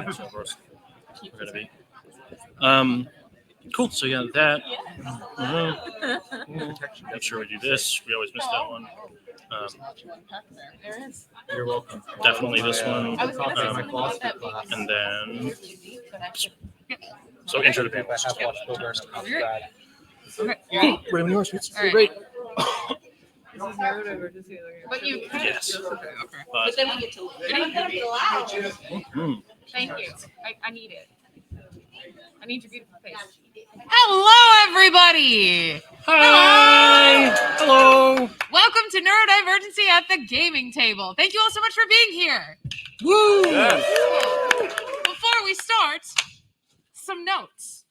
That's how we're going to be. Cool. So yeah, that. Make sure we do this. We always miss that one. You're welcome. Definitely this one. And then. So intro to I have watched Children of Amstrad. Okay. Right when yours, it's All right. great. This is neurodiversity. But you can. Yes. Okay. But then we get to Thank you. I need it. I need your beautiful face. Hello, everybody. Hi. Hello. Welcome to Neurodivergency at the gaming table. Thank you all so much for being here. Woo. Before we start, some notes.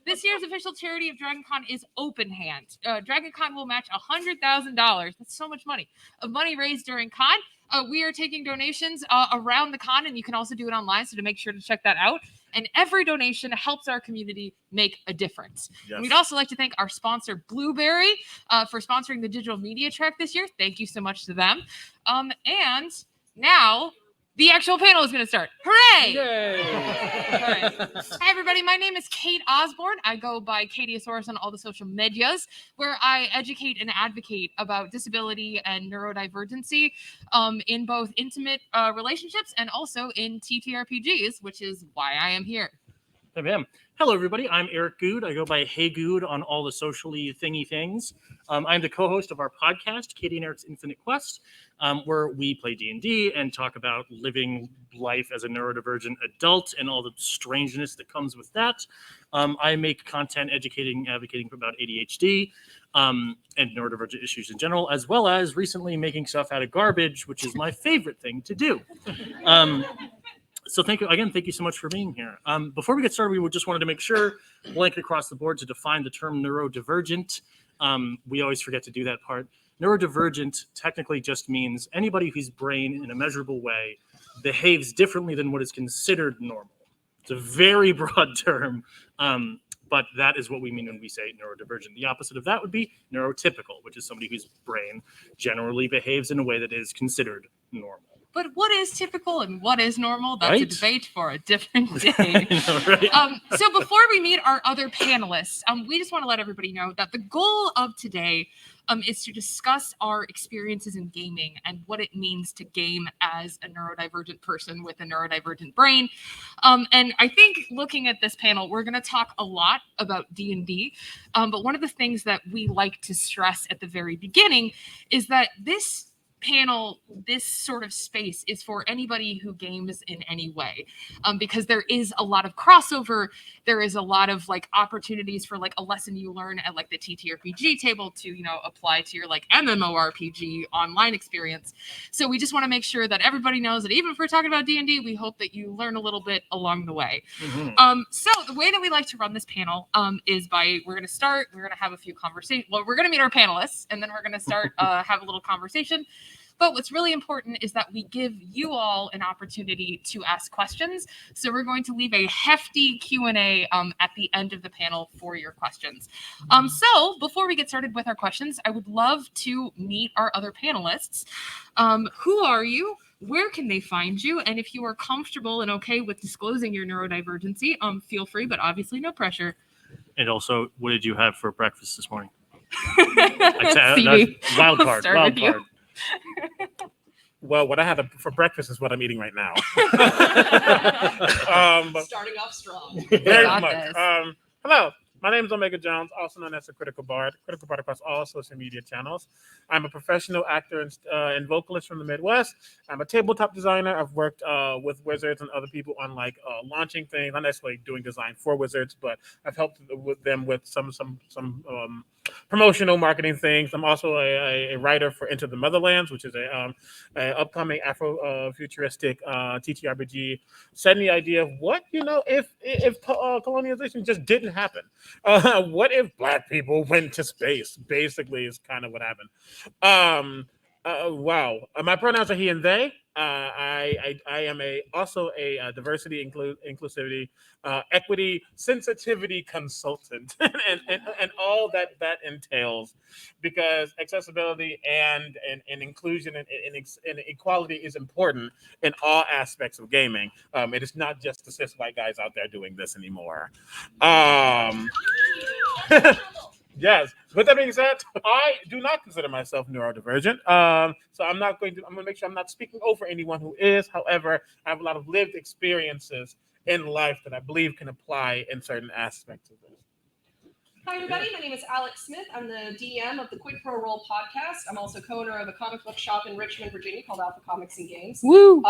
This year's official charity of DragonCon is Open Hand. DragonCon will match $100,000. That's so much money. Of money raised during con. We are taking donations around the con, and you can also do it online, so to make sure to check that out. And every donation helps our community make a difference. Yes. We'd also like to thank our sponsor, Blueberry, for sponsoring the digital media track this year. Thank you so much to them. And now the actual panel is going to start. Hooray! Yay! All right. Hi, everybody. My name is Kate Osborne. I go by Katieosaurus on all the social medias, where I educate and advocate about disability and neurodivergency in both intimate relationships and also in TTRPGs, which is why I am here. Hey, ma'am. Hello, everybody. I'm Eric Good. I go by Hey Good on all the socially thingy things. I'm the co-host of our podcast, Katie and Eric's Infinite Quest, where we play D&D and talk about living life as a neurodivergent adult and all the strangeness that comes with that. I make content advocating about ADHD and neurodivergent issues in general, as well as recently making stuff out of garbage, which is my favorite thing to do. So thank you so much for being here. Before we get started, we just wanted to make sure, blanket across the board, to define the term neurodivergent. We always forget to do that part. Neurodivergent technically just means anybody whose brain in a measurable way behaves differently than what is considered normal. It's a very broad term, but that is what we mean when we say neurodivergent. The opposite of that would be neurotypical, which is somebody whose brain generally behaves in a way that is considered normal. But what is typical and what is normal? That's Right? a debate for a different day. I know, right? So before we meet our other panelists, we just want to let everybody know that the goal of today is to discuss our experiences in gaming and what it means to game as a neurodivergent person with a neurodivergent brain. And I think looking at this panel, we're going to talk a lot about D&D. But one of the things that we like to stress at the very beginning is that this panel, this sort of space, is for anybody who games in any way, because there is a lot of crossover. There is a lot of like opportunities for like a lesson you learn at like the TTRPG table to, you know, apply to your like MMORPG online experience. So we just want to make sure that everybody knows that even if we're talking about D&D, we hope that you learn a little bit along the way. Mm-hmm. So the way that we like to run this panel is we're going to have a few conversations. Well, we're going to meet our panelists, and then we're going to start have a little conversation. But what's really important is that we give you all an opportunity to ask questions. So we're going to leave a hefty Q&A at the end of the panel for your questions. So before we get started with our questions, I would love to meet our other panelists. Who are you? Where can they find you? And if you are comfortable and okay with disclosing your neurodivergency, feel free, but obviously no pressure. And also, what did you have for breakfast this morning? Stevie, Wild I'll card. start Wild with you. card. Well, what I have for breakfast is what I'm eating right now. Starting off strong. Very Got much. this. Hello, my name is Omega Jones, also known as the Critical Bard across all social media channels. I'm a professional actor and vocalist from the Midwest. I'm a tabletop designer. I've worked with wizards and other people on like launching things, not necessarily doing design for wizards, but I've helped with them with some promotional marketing things. I'm also a writer for Into the Motherlands, which is a upcoming Afro-futuristic TTRPG, setting the idea of what, if colonization just didn't happen. What if Black people went to space? Basically, is kind of what happened. Wow. My pronouns are he and they. I am also a diversity, inclusivity, equity, sensitivity consultant, and all that entails, because accessibility and inclusion and equality is important in all aspects of gaming. It is not just the cis white guys out there doing this anymore. Um, Yes. With that being said, I do not consider myself neurodivergent. So I'm going to make sure I'm not speaking over anyone who is. However, I have a lot of lived experiences in life that I believe can apply in certain aspects of this. Hi, everybody. My name is Alex Smith. I'm the DM of the Quid Pro Roll podcast. I'm also co-owner of a comic book shop in Richmond, Virginia called Alpha Comics and Games. Woo!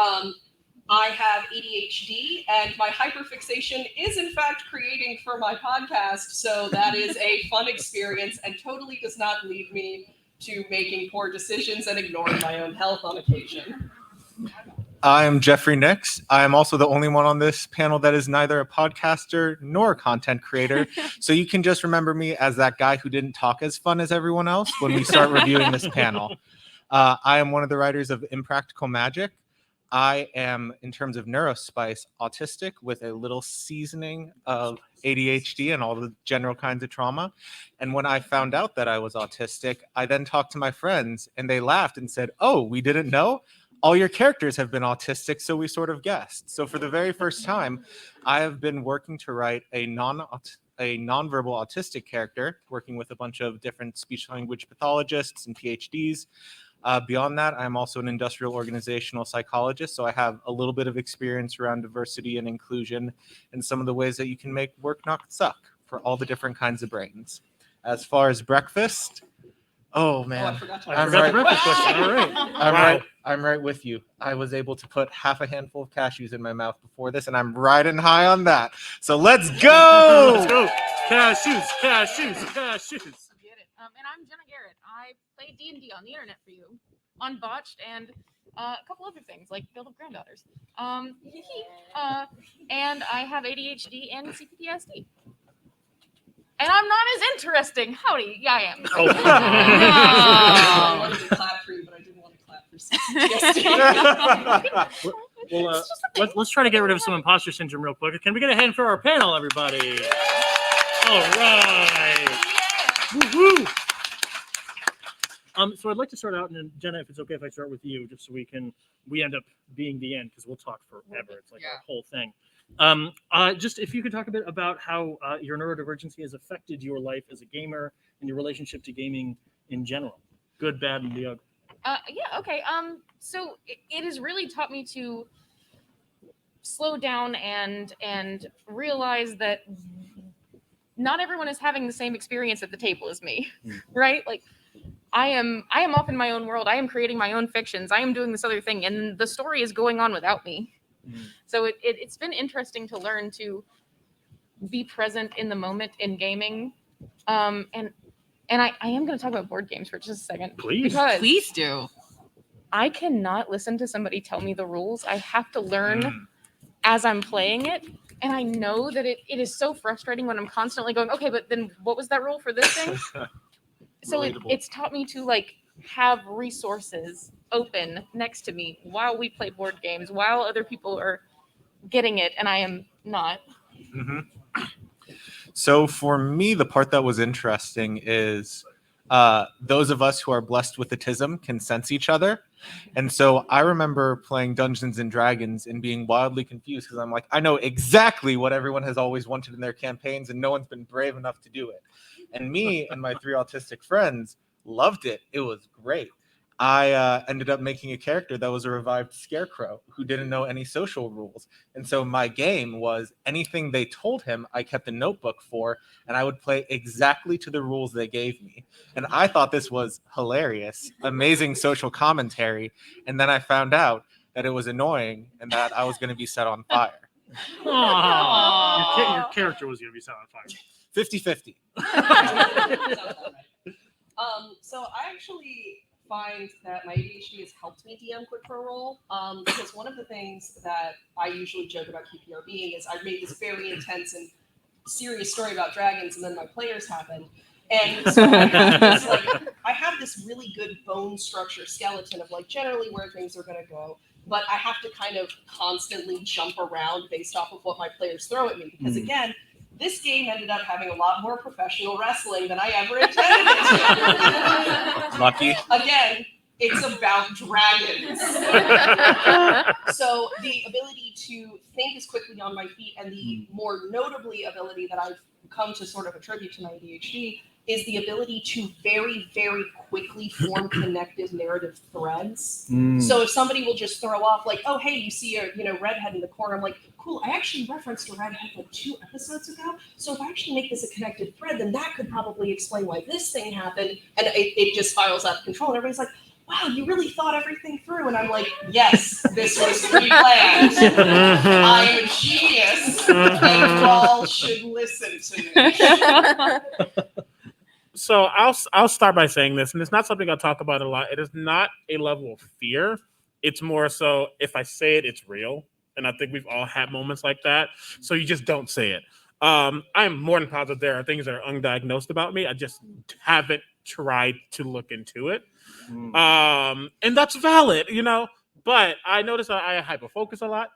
I have ADHD, and my hyperfixation is, in fact, creating for my podcast. So that is a fun experience and totally does not lead me to making poor decisions and ignoring my own health on occasion. I'm Jeffrey Nix. I am also the only one on this panel that is neither a podcaster nor a content creator. So you can just remember me as that guy who didn't talk as fun as everyone else when we start reviewing this panel. I am one of the writers of Impractical Magic. I am, in terms of neurospice, autistic with a little seasoning of ADHD and all the general kinds of trauma. And when I found out that I was autistic, I then talked to my friends and they laughed and said, "Oh, we didn't know? All your characters have been autistic, so we sort of guessed." So for the very first time, I have been working to write a nonverbal autistic character, working with a bunch of different speech language pathologists and PhDs. Beyond that, I'm also an industrial organizational psychologist, so I have a little bit of experience around diversity and inclusion and some of the ways that you can make work not suck for all the different kinds of brains. As far as breakfast, oh man, I forgot to I forgot the breakfast question. All right. I'm right with you. I was able to put half a handful of cashews in my mouth before this, and I'm riding high on that. So let's go! Let's go. Cashews. Get it. And I'm Jenna Garrett. I play D&D on the internet for you, on Botched, and a couple other things like Guild of Granddaughters. And I have ADHD and CPTSD. And I'm not as interesting. Howdy, yeah, I am. Oh. I wanted to clap for you, but I didn't want to clap for CPTSD. Well, let's try to get rid of some imposter syndrome real quick. Can we get a hand for our panel, everybody? All right. Woo-hoo. So I'd like to start out, and then Jenna, if it's okay if I start with you, just so we end up being the end, because we'll talk forever. It's like our whole thing. Just if you could talk a bit about how your neurodivergency has affected your life as a gamer and your relationship to gaming in general, good, bad, and the ugly. Yeah, okay. So it has really taught me to slow down and realize that not everyone is having the same experience at the table as me, right? Like I am off in my own world. I am creating my own fictions. I am doing this other thing, and the story is going on without me. So it's been interesting to learn to be present in the moment in gaming. And I am going to talk about board games for just a second. Please do. I cannot listen to somebody tell me the rules. I have to learn as I'm playing it. And I know that it is so frustrating when I'm constantly going, okay, but then what was that rule for this thing? So it's taught me to like have resources open next to me while we play board games, while other people are getting it and I am not. So for me, the part that was interesting is those of us who are blessed with autism can sense each other. And so I remember playing Dungeons and Dragons and being wildly confused because I'm like, I know exactly what everyone has always wanted in their campaigns and no one's been brave enough to do it. And me and my 3 autistic friends loved it. It was great. I ended up making a character that was a revived scarecrow who didn't know any social rules. And so my game was anything they told him, I kept a notebook for, and I would play exactly to the rules they gave me. And I thought this was hilarious, amazing social commentary. And then I found out that it was annoying and that I was going to be set on fire. Your character was going to be set on fire. 50-50. So I actually find that my ADHD has helped me DM Quid Pro Roll because one of the things that I usually joke about QPR being is I've made this very intense and serious story about dragons and then my players happened. And so I have this really good bone structure skeleton of like generally where things are going to go, but I have to kind of constantly jump around based off of what my players throw at me. Because again, this game ended up having a lot more professional wrestling than I ever intended it to. Lucky. Again, it's about dragons. So the ability to think as quickly on my feet, and the more notably ability that I've come to sort of attribute to my ADHD, is the ability to very, very quickly form connected narrative threads. So if somebody will just throw off like, oh, hey, you see a redhead in the corner, I'm like, cool, I actually referenced a redhead like 2 episodes ago. So if I actually make this a connected thread, then that could probably explain why this thing happened. And it just spirals out of control. And everybody's like, wow, you really thought everything through. And I'm like, yes, this was pre-planned. I'm a genius. And you all should listen to me. So I'll start by saying this, and it's not something I talk about a lot. It is not a level of fear. It's more so if I say it, it's real. And I think we've all had moments like that. So you just don't say it. I'm more than positive there are things that are undiagnosed about me. I just haven't tried to look into it. And that's valid, But I notice I hyper-focus a lot,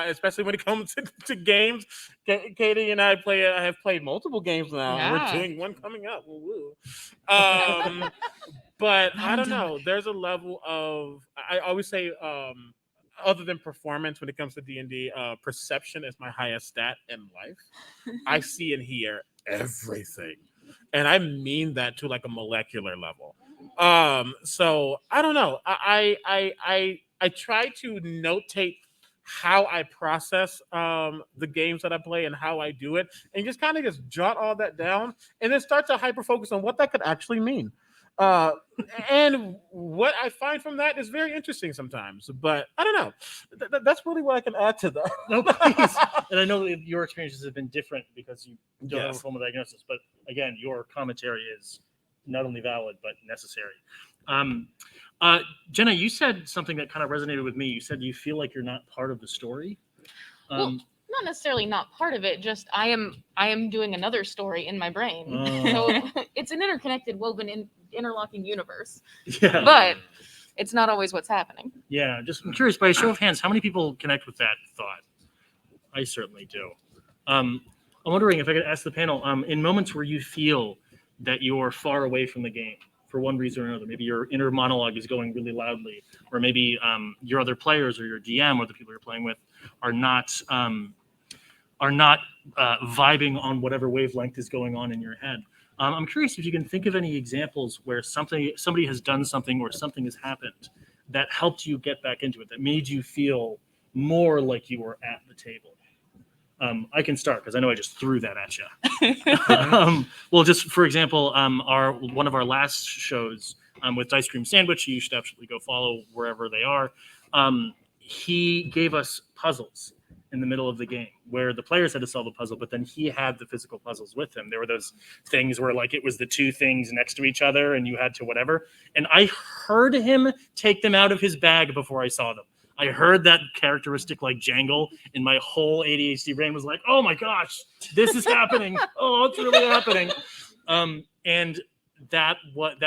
especially when it comes to games. Katie and I have played multiple games now. Yeah. We're doing one coming up. Woo-woo. But I don't know. There's a level of, I always say, other than performance, when it comes to D&D, perception is my highest stat in life. I see and hear everything. And I mean that to like a molecular level. So I don't know. I try to notate how I process the games that I play and how I do it, and just kind of just jot all that down, and then start to hyper focus on what that could actually mean. And what I find from that is very interesting sometimes. But I don't know. That's really what I can add to that. No, please. And I know that your experiences have been different because you don't have a Yes. formal diagnosis. But again, your commentary is not only valid but necessary. Jenna, you said something that kind of resonated with me. You said you feel like you're not part of the story. Well, not necessarily not part of it, just I am doing another story in my brain. So it's an interconnected, woven, interlocking universe. Yeah. But it's not always what's happening. Yeah, I'm curious, by a show of hands, how many people connect with that thought? I certainly do. I'm wondering if I could ask the panel, in moments where you feel that you're far away from the game for one reason or another, maybe your inner monologue is going really loudly, or maybe your other players or your DM or the people you're playing with are not vibing on whatever wavelength is going on in your head. I'm curious if you can think of any examples where somebody has done something or something has happened that helped you get back into it, that made you feel more like you were at the table. I can start because I know I just threw that at you. Well, just for example, one of our last shows with Ice Cream Sandwich, you should absolutely go follow wherever they are. He gave us puzzles in the middle of the game where the players had to solve a puzzle, but then he had the physical puzzles with him. There were those things where like it was the two things next to each other and you had to whatever. And I heard him take them out of his bag before I saw them. I heard that characteristic like jangle, and my whole ADHD brain was like, oh my gosh, this is happening. Oh, it's really happening. And that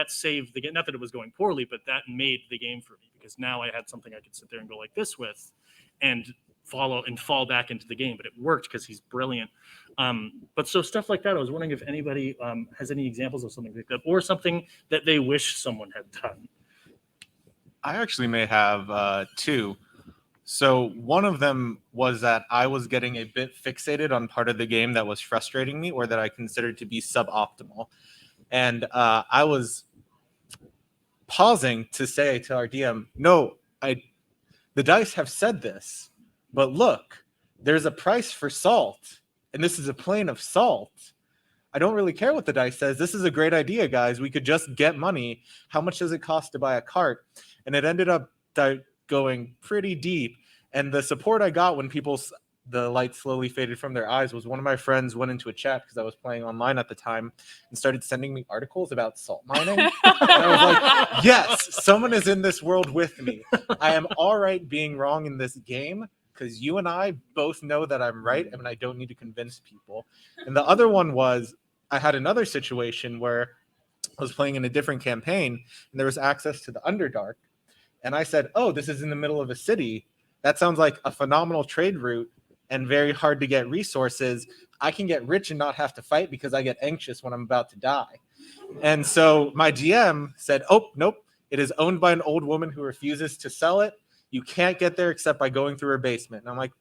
saved the game. Not that it was going poorly, but that made the game for me because now I had something I could sit there and go like this with and fall back into the game. But it worked because he's brilliant. But so stuff like that, I was wondering if anybody has any examples of something like that or something that they wish someone had done. I actually may have 2. So one of them was that I was getting a bit fixated on part of the game that was frustrating me or that I considered to be suboptimal. And I was pausing to say to our DM, no, the dice have said this, but look, there's a price for salt, and this is a plane of salt. I don't really care what the dice says. This is a great idea, guys. We could just get money. How much does it cost to buy a cart? And it ended up going pretty deep. And the support I got when the light slowly faded from their eyes was one of my friends went into a chat because I was playing online at the time and started sending me articles about salt mining. And I was like, yes, someone is in this world with me. I am all right being wrong in this game because you and I both know that I'm right and I don't need to convince people. And the other one was I had another situation where I was playing in a different campaign and there was access to the Underdark. And I said, oh, this is in the middle of a city. That sounds like a phenomenal trade route and very hard to get resources. I can get rich and not have to fight because I get anxious when I'm about to die. And so my GM said, oh, nope, it is owned by an old woman who refuses to sell it. You can't get there except by going through her basement. And I'm like,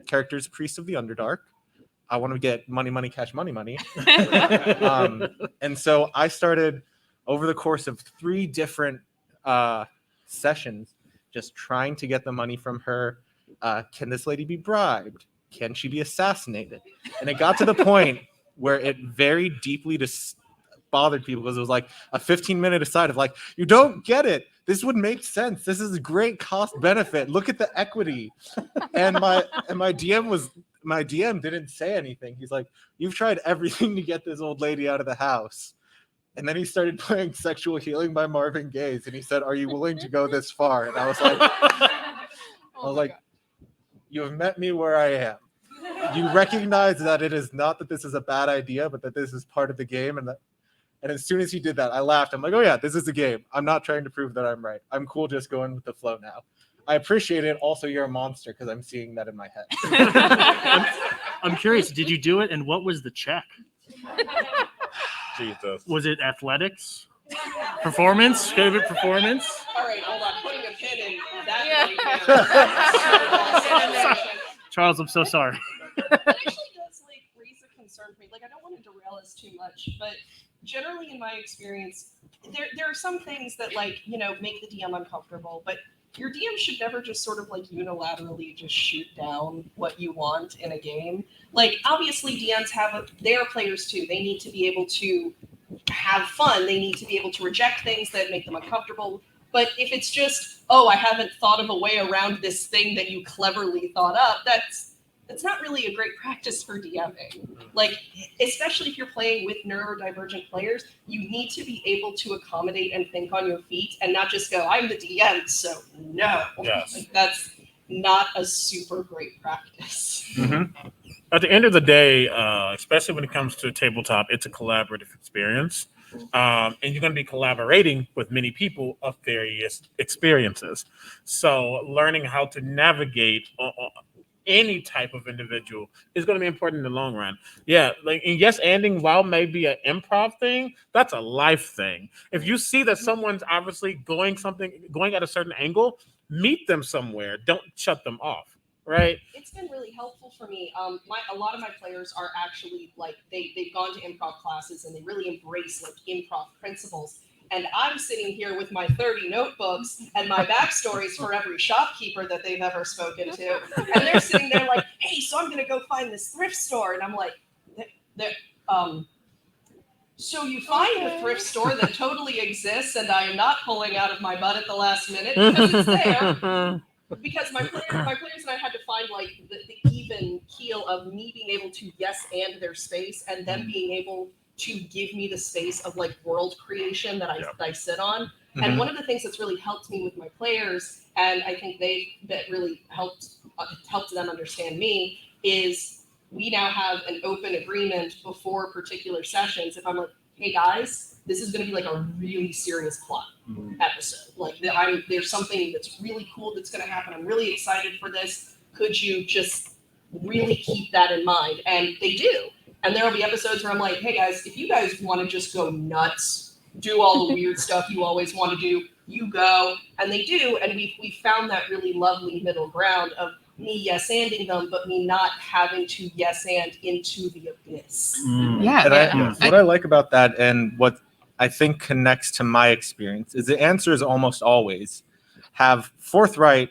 character's priest of the Underdark. I want to get money, cash, money. And so I started over the course of 3 different sessions, just trying to get the money from her. Can this lady be bribed? Can she be assassinated? And it got to the point where it very deeply bothered people because it was like a 15-minute aside of like, you don't get it. This would make sense. This is a great cost benefit. Look at the equity. And my DM didn't say anything. He's like, you've tried everything to get this old lady out of the house. And then he started playing Sexual Healing by Marvin Gaye. And he said, are you willing to go this far? And I was like, you have met me where I am. You recognize that it is not that this is a bad idea, but that this is part of the game. And as soon as he did that, I laughed. I'm like, oh yeah, this is a game. I'm not trying to prove that I'm right. I'm cool just going with the flow now. I appreciate it. Also, you're a monster because I'm seeing that in my head. I'm curious, did you do it? And what was the check? Jesus. Was it athletics? Performance? Favorite performance? All right, hold on. Putting a pin in that. Charles, I'm so sorry. It actually does like raise a concern for me. Like, I don't want to derail us too much, but generally in my experience, there are some things that like, you know, make the DM uncomfortable, but your DM should never just sort of like unilaterally just shoot down what you want in a game. Like, obviously DMs they are players too. They need to be able to have fun. They need to be able to reject things that make them uncomfortable. But if it's just, oh, I haven't thought of a way around this thing that you cleverly thought up, that's not really a great practice for DMing. Like, especially if you're playing with neurodivergent players, you need to be able to accommodate and think on your feet and not just go, I'm the DM, so no. Yes. Like, that's not a super great practice. Mm-hmm. At the end of the day, especially when it comes to tabletop, it's a collaborative experience. And you're going to be collaborating with many people of various experiences. So learning how to navigate any type of individual is going to be important in the long run. Yeah, like, and yes, anding, while maybe an improv thing, that's a life thing. If you see that someone's obviously going at a certain angle, meet them somewhere. Don't shut them off. Right. It's been really helpful for me. A lot of my players are actually like they've gone to improv classes and they really embrace like improv principles. And I'm sitting here with my 30 notebooks and my backstories for every shopkeeper that they've ever spoken to. And they're sitting there like, hey, so I'm gonna go find this thrift store. And I'm like, so you find a thrift store that totally exists and I am not pulling out of my butt at the last minute because it's there. Because my players and I had to find like the even keel of me being able to yes and their space and them being able to give me the space of like world creation that I sit on. Mm-hmm. And one of the things that's really helped me with my players, and I think that really helped them understand me, is we now have an open agreement before particular sessions. If I'm like, hey guys, this is going to be like a really serious plot episode. Like there's something that's really cool that's going to happen. I'm really excited for this. Could you just really keep that in mind? And they do. And there will be episodes where I'm like, hey guys, if you guys want to just go nuts, do all the weird stuff you always want to do, you go. And they do. And we found that really lovely middle ground of me yes-anding them, but me not having to yes-and into the abyss. Yeah. What I like about that, and what I think connects to my experience, is the answer is almost always have forthright,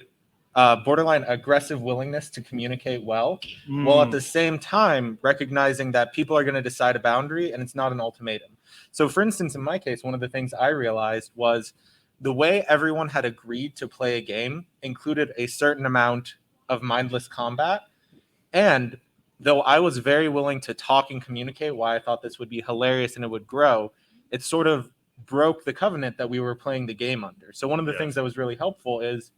borderline aggressive willingness to communicate well, while at the same time recognizing that people are going to decide a boundary and it's not an ultimatum. So for instance, in my case, one of the things I realized was the way everyone had agreed to play a game included a certain amount of mindless combat. And though I was very willing to talk and communicate why I thought this would be hilarious and it would grow, it sort of broke the covenant that we were playing the game under. So one of the things that was really helpful is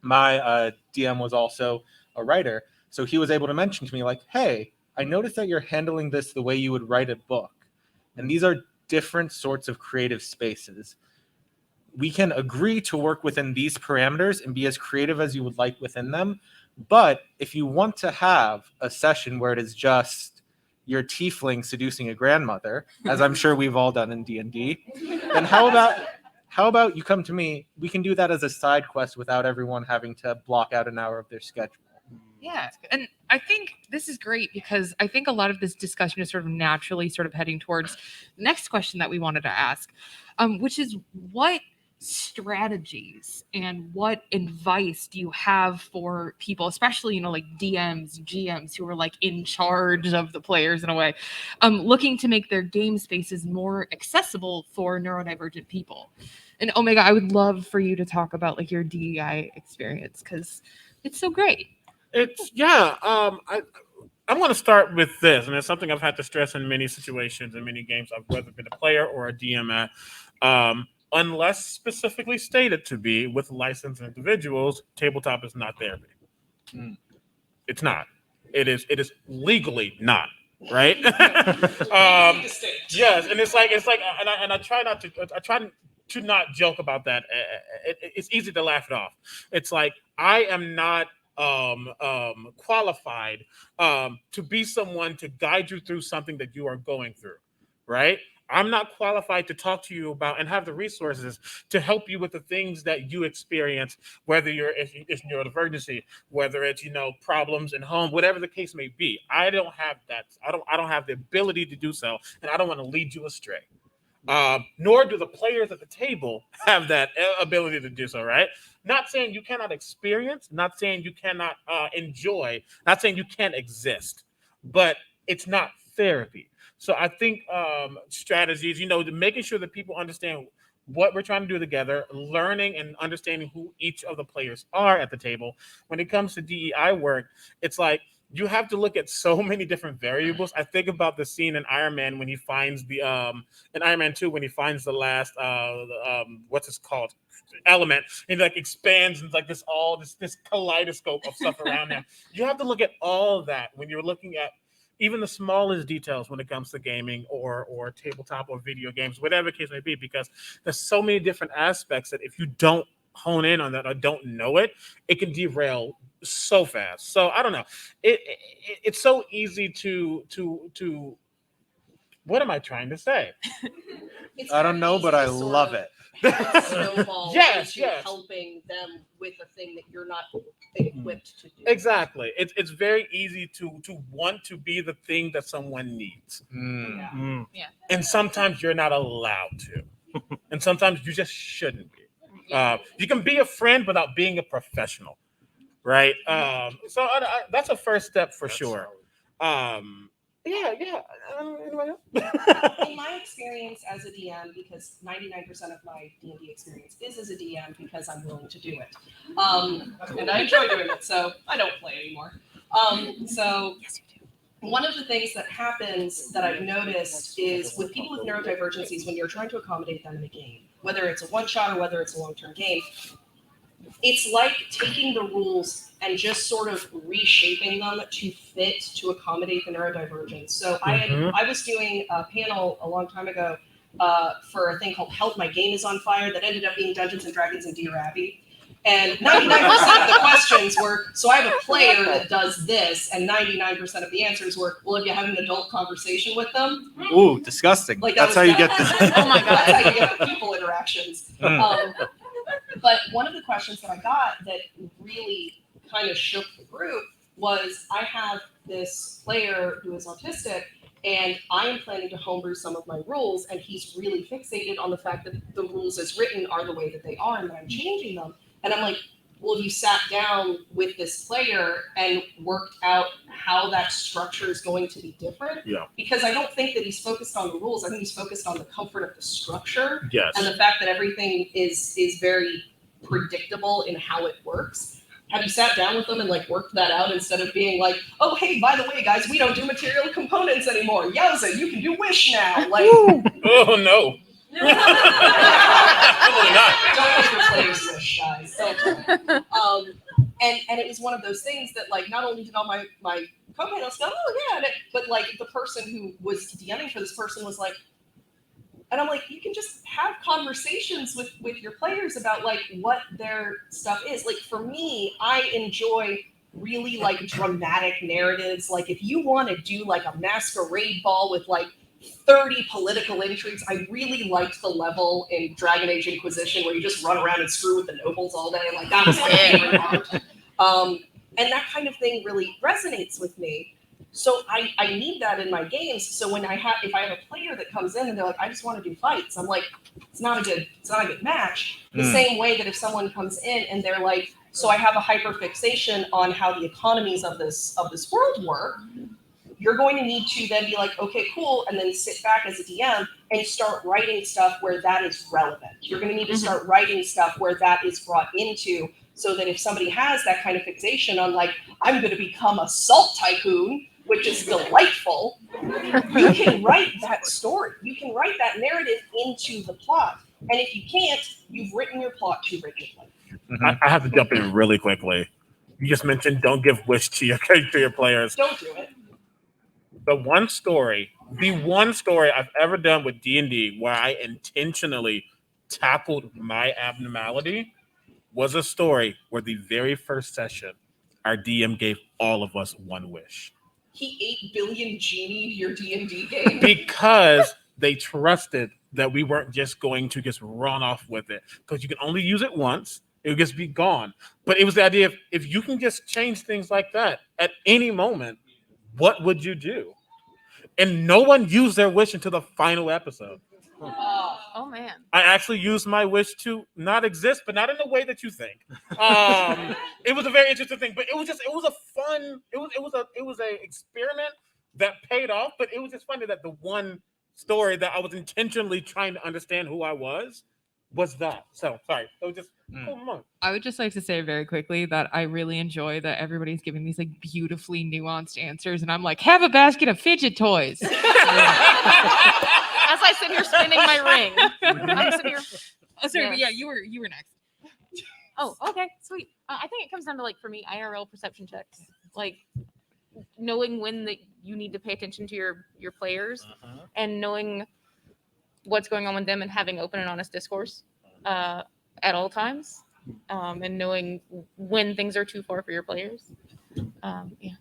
my DM was also a writer. So he was able to mention to me like, hey, I noticed that you're handling this the way you would write a book. And these are different sorts of creative spaces. We can agree to work within these parameters and be as creative as you would like within them. But if you want to have a session where it is just your tiefling seducing a grandmother, as I'm sure we've all done in D&D, then how about you come to me? We can do that as a side quest without everyone having to block out an hour of their schedule. Yeah, and I think this is great because I think a lot of this discussion is sort of naturally sort of heading towards the next question that we wanted to ask, which is what strategies and what advice do you have for people, especially, like DMs, GMs who are like in charge of the players in a way, looking to make their game spaces more accessible for neurodivergent people? And Omega, I would love for you to talk about like your DEI experience because it's so great. I'm going to start with this, and it's something I've had to stress in many situations, in many games I've whether been a player or a DM at. Unless specifically stated to be with licensed individuals, tabletop is not therapy. It's not. It is legally not. Right? Yes, and it's like, and I try to not joke about that. It's easy to laugh it off. It's like I am not qualified to be someone to guide you through something that you are going through, right? I'm not qualified to talk to you about and have the resources to help you with the things that you experience, whether it's neurodivergency, whether it's problems in home, whatever the case may be. I don't have that. I don't have the ability to do so, and I don't want to lead you astray. Nor do the players at the table have that ability to do so, right? Not saying you cannot experience, not saying you cannot enjoy, not saying you can't exist, but it's not therapy. So I think strategies, making sure that people understand what we're trying to do together, learning and understanding who each of the players are at the table. When it comes to DEI work, it's like you have to look at so many different variables. I think about the scene in Iron Man when he finds in Iron Man 2 when he finds the last what's it called, element, and like expands and like this kaleidoscope of stuff around him. You have to look at all of that when you're looking at even the smallest details when it comes to gaming or tabletop or video games, whatever the case may be, because there's so many different aspects that if you don't hone in on that or don't know it, it can derail so fast. So I don't know. It's so easy to what am I trying to say? I don't know, but I love it. Snowball Yes. helping them with a thing that you're not equipped to do. Exactly. It's very easy to want to be the thing that someone needs. Yeah. And sometimes you're not allowed to. And sometimes you just shouldn't be. You can be a friend without being a professional. Right? So that's a first step for sure. Anybody else? In my experience as a DM, because 99% of my D&D experience is as a DM because I'm willing to do it. And I enjoy doing it, so I don't play anymore. So one of the things that happens that I've noticed is with people with neurodivergencies, when you're trying to accommodate them in a game, whether it's a one-shot or whether it's a long-term game, it's like taking the rules and just sort of reshaping them to fit to accommodate the neurodivergence. So I was doing a panel a long time ago for a thing called Help My Game Is on Fire that ended up being Dungeons and Dragons and Dear Abby. And 99% of the questions were, so I have a player that does this, and 99% of the answers were, well, if you have an adult conversation with them. Ooh, disgusting. Like That's how you get this. Oh my God. That's how you get the people interactions. But one of the questions that I got that really kind of shook the group was, I have this player who is autistic, and I am planning to homebrew some of my rules, and he's really fixated on the fact that the rules as written are the way that they are, and that I'm changing them. And I'm like, well, have you sat down with this player and worked out how that structure is going to be different? Yeah. Because I don't think that he's focused on the rules. I think he's focused on the comfort of the structure. Yes. And the fact that everything is very predictable in how it works. Have you sat down with them and like worked that out instead of being like, oh, hey, by the way, guys, we don't do material components anymore. Yowza, you can do Wish now. Like, oh no. Absolutely not. Don't make your players Wish, guys. Don't. And it was one of those things that like not only did all my co-panelists go, oh yeah, but like the person who was DMing for this person was like, And I'm like, you can just have conversations with your players about like what their stuff is. Like for me, I enjoy really like dramatic narratives. Like if you want to do like a masquerade ball with like 30 political intrigues, I really liked the level in Dragon Age Inquisition where you just run around and screw with the nobles all day. Like that was my favorite part. And that kind of thing really resonates with me. So I need that in my games. So when if I have a player that comes in and they're like, I just want to do fights, I'm like, it's not a good match. The same way that if someone comes in and they're like, so I have a hyperfixation on how the economies of this world work, you're going to need to then be like, okay, cool, and then sit back as a DM and start writing stuff where that is relevant. You're going to need to start writing stuff where that is brought into, so that if somebody has that kind of fixation on like, I'm going to become a salt tycoon, which is delightful, you can write that story. You can write that narrative into the plot. And if you can't, you've written your plot too rigidly. I have to jump in really quickly. You just mentioned don't give wish to your players. Don't do it. The one story I've ever done with D&D where I intentionally tackled my abnormality was a story where the very first session, our DM gave all of us one wish. He 8 billion genied your D&D game. Because they trusted that we weren't just going to just run off with it. Because you can only use it once. It would just be gone. But it was the idea of if you can just change things like that at any moment, what would you do? And no one used their wish until the final episode. Oh man. I actually used my wish to not exist, but not in the way that you think. It was a very interesting thing, but it was a fun, it was a experiment that paid off, but it was just funny that the one story that I was intentionally trying to understand who I was that. So sorry. It was just cool moment. I would just like to say very quickly that I really enjoy that everybody's giving these like beautifully nuanced answers, and I'm like, have a basket of fidget toys. As I sit here spinning my ring. I'm sitting here. Oh, sorry, but Yes. yeah, you were next. Oh, okay, sweet. I think it comes down to like for me, IRL perception checks, like knowing when that you need to pay attention to your players, and knowing what's going on with them, and having open and honest discourse at all times, and knowing when things are too far for your players. Yeah.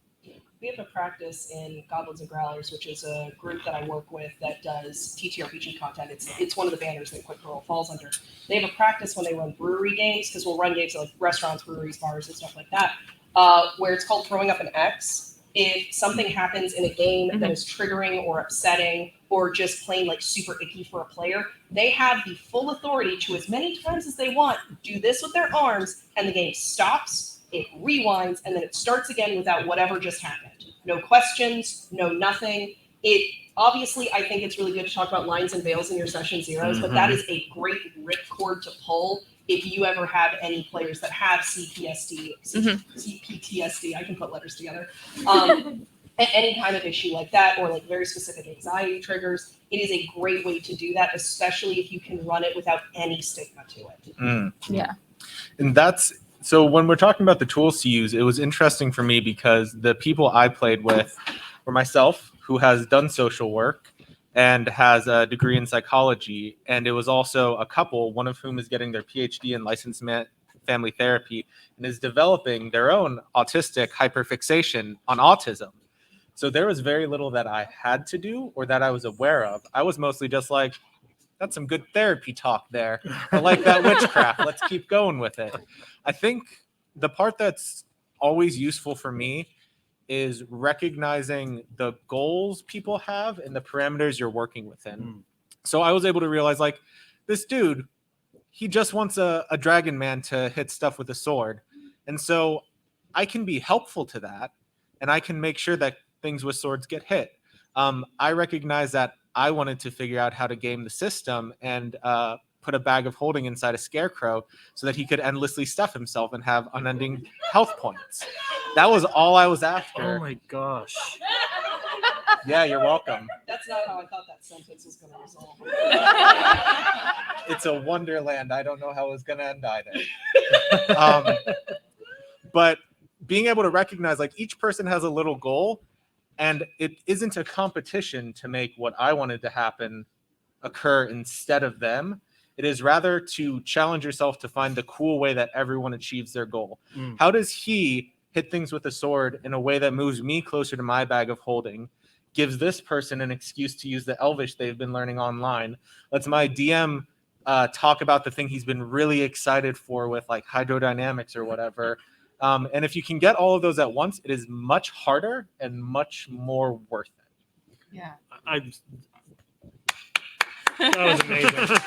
We have a practice in Goblins and Growlers, which is a group that I work with that does TTRPG content. It's one of the banners that Quick Roll falls under. They have a practice when they run brewery games, because we'll run games at like restaurants, breweries, bars, and stuff like that, where it's called throwing up an X. If something happens in a game that is triggering or upsetting or just plain like super icky for a player, they have the full authority to, as many times as they want, do this with their arms, and the game stops, it rewinds, and then it starts again without whatever just happened. No questions, no nothing. It obviously, I think it's really good to talk about lines and veils in your session zeros, but that is a great ripcord to pull if you ever have any players that have CPTSD, I can put letters together, any kind of issue like that, or like very specific anxiety triggers. It is a great way to do that, especially if you can run it without any stigma to it. Yeah. And so when we're talking about the tools to use, it was interesting for me because the people I played with were myself, who has done social work and has a degree in psychology. And it was also a couple, one of whom is getting their PhD in licensed family therapy and is developing their own autistic hyperfixation on autism. So there was very little that I had to do or that I was aware of. I was mostly just like, that's some good therapy talk there. I like that witchcraft. Let's keep going with it. I think the part that's always useful for me is recognizing the goals people have and the parameters you're working within. So I was able to realize, like, this dude, he just wants a dragon man to hit stuff with a sword. And so I can be helpful to that, and I can make sure that things with swords get hit. I recognize that I wanted to figure out how to game the system and put a bag of holding inside a scarecrow so that he could endlessly stuff himself and have unending health points. That was all I was after. Oh my gosh. Yeah, you're welcome. That's not how I thought that sentence was going to resolve. It's a wonderland. I don't know how it's going to end either. But being able to recognize, like, each person has a little goal, and it isn't a competition to make what I wanted to happen occur instead of them. It is rather to challenge yourself to find the cool way that everyone achieves their goal. How does he hit things with a sword in a way that moves me closer to my bag of holding, gives this person an excuse to use the Elvish they've been learning online, lets my DM talk about the thing he's been really excited for with like hydrodynamics or whatever. And if you can get all of those at once, it is much harder and much more worth it. Yeah. That was amazing.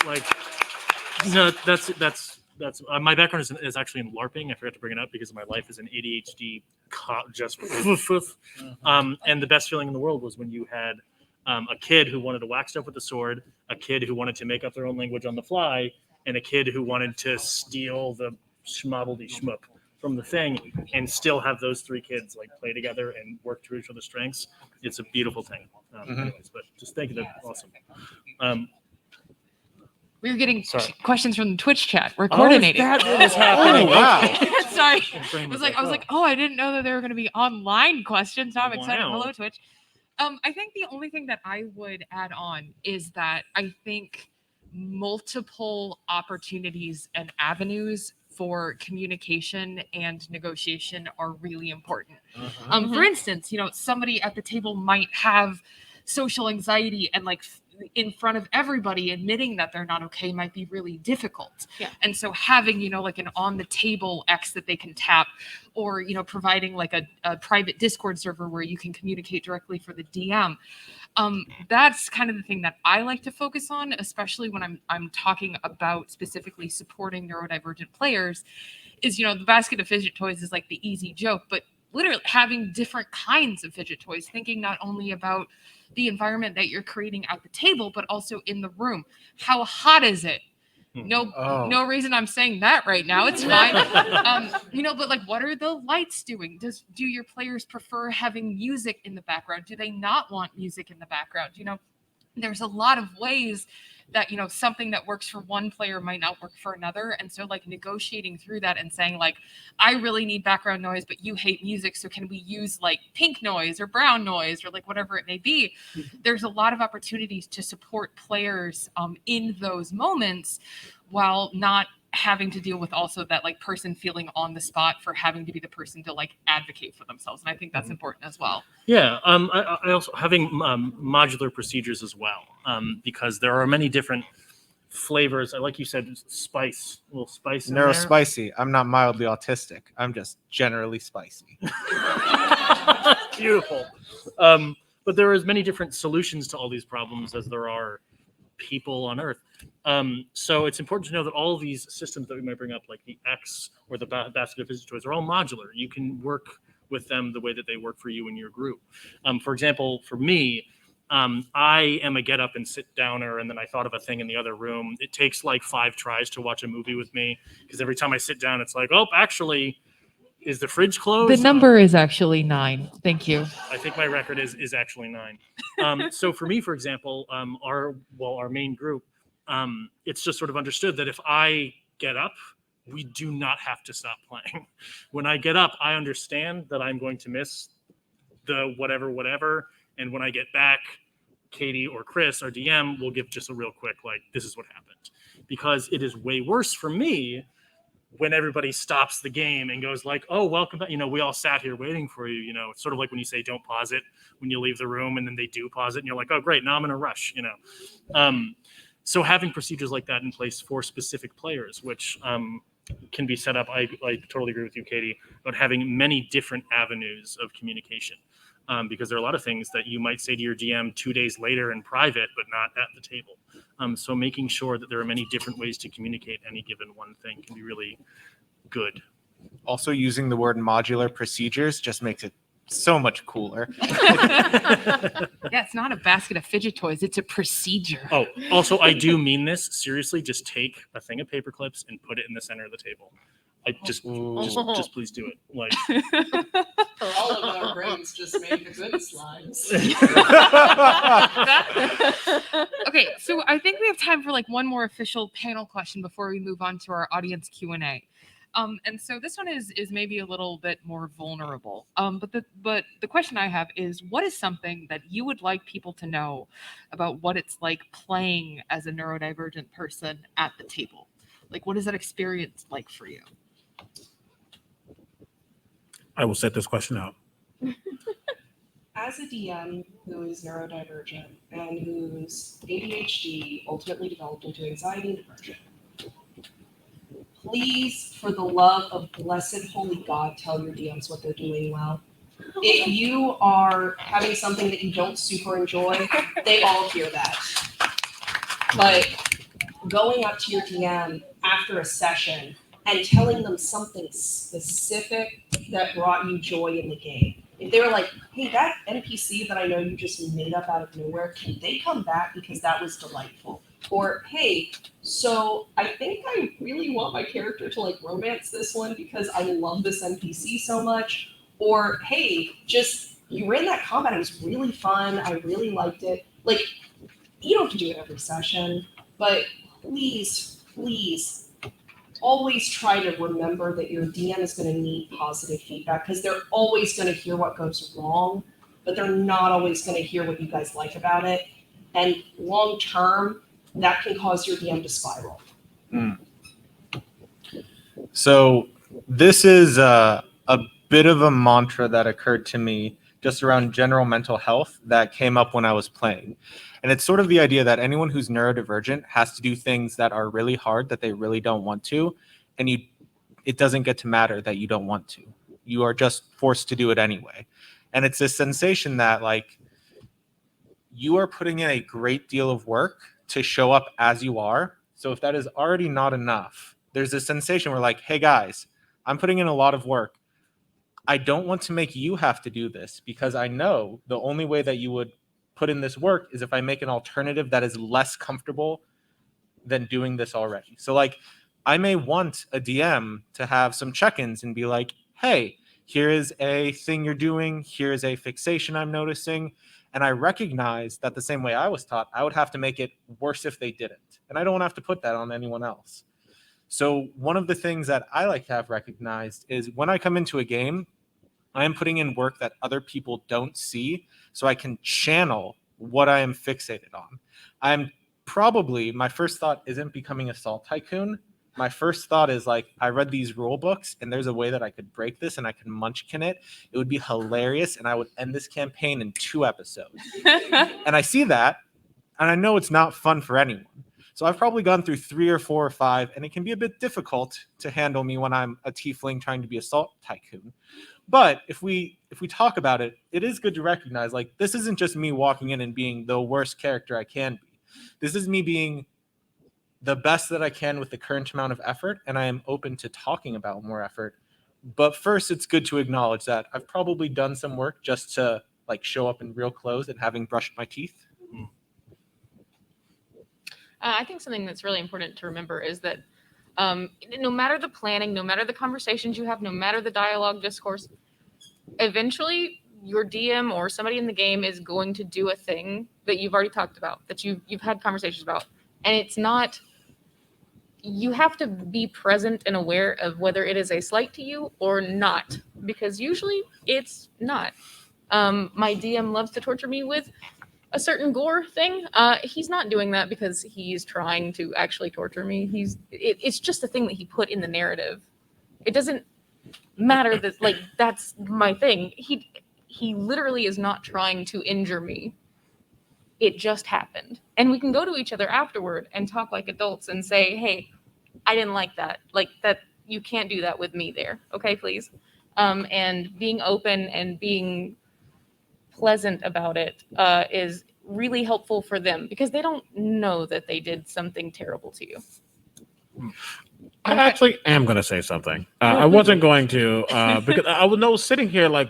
Like, no, that's my background is actually in LARPing. I forgot to bring it up because my life is an ADHD and the best feeling in the world was when you had a kid who wanted to whack stuff with a sword, a kid who wanted to make up their own language on the fly, and a kid who wanted to steal the schmobbledy schmup from the thing, and still have those three kids like play together and work to each other's strengths. It's a beautiful thing. Anyways, but just thank you. That's awesome. We're getting Sorry. questions from the Twitch chat. We're coordinating. Oh, is that what was happening? Oh, wow. Sorry. My brain I was like, oh, I didn't know that there were going to be online questions. Now I'm excited. Wow. Hello, Twitch. I think the only thing that I would add on is that I think multiple opportunities and avenues for communication and negotiation are really important. For instance, somebody at the table might have social anxiety and like in front of everybody admitting that they're not okay might be really difficult. Yeah. And so having, like an on the table X that they can tap, or, providing like a private Discord server where you can communicate directly for the DM. That's kind of the thing that I like to focus on, especially when I'm talking about specifically supporting neurodivergent players, is, the basket of fidget toys is like the easy joke, but literally having different kinds of fidget toys, thinking not only about the environment that you're creating at the table, but also in the room. How hot is it? No reason I'm saying that right now. It's fine. But like, what are the lights doing? Do your players prefer having music in the background? Do they not want music in the background? There's a lot of ways that, something that works for one player might not work for another. And so like negotiating through that and saying like, I really need background noise, but you hate music. So can we use like pink noise or brown noise or like whatever it may be? There's a lot of opportunities to support players in those moments while not having to deal with also that like person feeling on the spot for having to be the person to like advocate for themselves. And I think that's important as well. Yeah. I also having modular procedures as well, because there are many different flavors. Like you said, spice, a little spice. Neurospicy. I'm not mildly autistic. I'm just generally spicy. Beautiful. But there are as many different solutions to all these problems as there are people on Earth. So it's important to know that all of these systems that we might bring up, like the X or the basket of fidget toys, are all modular. You can work with them the way that they work for you and your group. For example, for me, I am a get up and sit downer, and then I thought of a thing in the other room. It takes like 5 tries to watch a movie with me, because every time I sit down, it's like, oh, actually, is the fridge closed? The number is actually 9. Thank you. I think my record is actually 9. So for me, for example, our main group, it's just sort of understood that if I get up, we do not have to stop playing. When I get up, I understand that I'm going to miss the whatever. And when I get back, Katie or Chris, our DM, will give just a real quick, like, this is what happened. Because it is way worse for me when everybody stops the game and goes like, oh, welcome back. We all sat here waiting for you. It's sort of like when you say, don't pause it when you leave the room, and then they do pause it and you're like, oh, great. Now I'm in a rush, So having procedures like that in place for specific players, which can be set up. I totally agree with you, Katie, about having many different avenues of communication, because there are a lot of things that you might say to your DM 2 days later in private, but not at the table. So making sure that there are many different ways to communicate any given one thing can be really good. Also, using the word modular procedures just makes it so much cooler. Yeah, it's not a basket of fidget toys. It's a procedure. Oh, also, I do mean this. Seriously, just take a thing of paper clips and put it in the center of the table. Just please do it. Like, For all of our brains just made the good slides. Okay, so I think we have time for like one more official panel question before we move on to our audience Q&A. And so this one is maybe a little bit more vulnerable. But the question I have is, what is something that you would like people to know about what it's like playing as a neurodivergent person at the table? Like, what is that experience like for you? I will set this question out. As a DM who is neurodivergent and whose ADHD ultimately developed into anxiety and depression, please, for the love of blessed holy God, tell your DMs what they're doing well. If you are having something that you don't super enjoy, they all hear that. But going up to your DM after a session and telling them something specific that brought you joy in the game. If they were like, hey, that NPC that I know you just made up out of nowhere, can they come back because that was delightful? Or, hey, so I think I really want my character to like romance this one because I love this NPC so much. Or, hey, just you ran that combat, it was really fun, I really liked it. Like, you don't have to do it every session, but please, always try to remember that your DM is going to need positive feedback because they're always going to hear what goes wrong, but they're not always going to hear what you guys like about it. And long term, that can cause your DM to spiral. So this is a bit of a mantra that occurred to me just around general mental health that came up when I was playing. And it's sort of the idea that anyone who's neurodivergent has to do things that are really hard that they really don't want to. And it doesn't get to matter that you don't want to. You are just forced to do it anyway. And it's this sensation that like you are putting in a great deal of work to show up as you are. So if that is already not enough, there's this sensation where like, hey guys, I'm putting in a lot of work. I don't want to make you have to do this because I know the only way that you would put in this work is if I make an alternative that is less comfortable than doing this already. So like I may want a DM to have some check-ins and be like, hey, here is a thing you're doing. Here is a fixation I'm noticing. And I recognize that the same way I was taught, I would have to make it worse if they didn't. And I don't want to have to put that on anyone else. So one of the things that I like to have recognized is when I come into a game, I am putting in work that other people don't see so I can channel what I am fixated on. My first thought isn't becoming a salt tycoon. My first thought is like, I read these rule books and there's a way that I could break this and I can munchkin it. It would be hilarious and I would end this campaign in 2 episodes. And I see that and I know it's not fun for anyone. So I've probably gone through 3 or 4 or 5 and it can be a bit difficult to handle me when I'm a tiefling trying to be a salt tycoon. But if we talk about it, it is good to recognize like this isn't just me walking in and being the worst character I can be. This is me being the best that I can with the current amount of effort, and I am open to talking about more effort. But first, it's good to acknowledge that I've probably done some work just to like show up in real clothes and having brushed my teeth. I think something that's really important to remember is that no matter the planning, no matter the conversations you have, no matter the dialogue discourse, eventually your DM or somebody in the game is going to do a thing that you've already talked about, that you've had conversations about. And it's not, you have to be present and aware of whether it is a slight to you or not, because usually it's not. My DM loves to torture me with a certain gore thing. He's not doing that because he's trying to actually torture me. It's just a thing that he put in the narrative. It doesn't matter that like that's my thing. He literally is not trying to injure me. It just happened. And we can go to each other afterward and talk like adults and say, hey, I didn't like that. Like that, you can't do that with me there. Okay, please. And being open and being pleasant about it is really helpful for them because they don't know that they did something terrible to you. I actually am going to say something. I wasn't going to because I was sitting here like,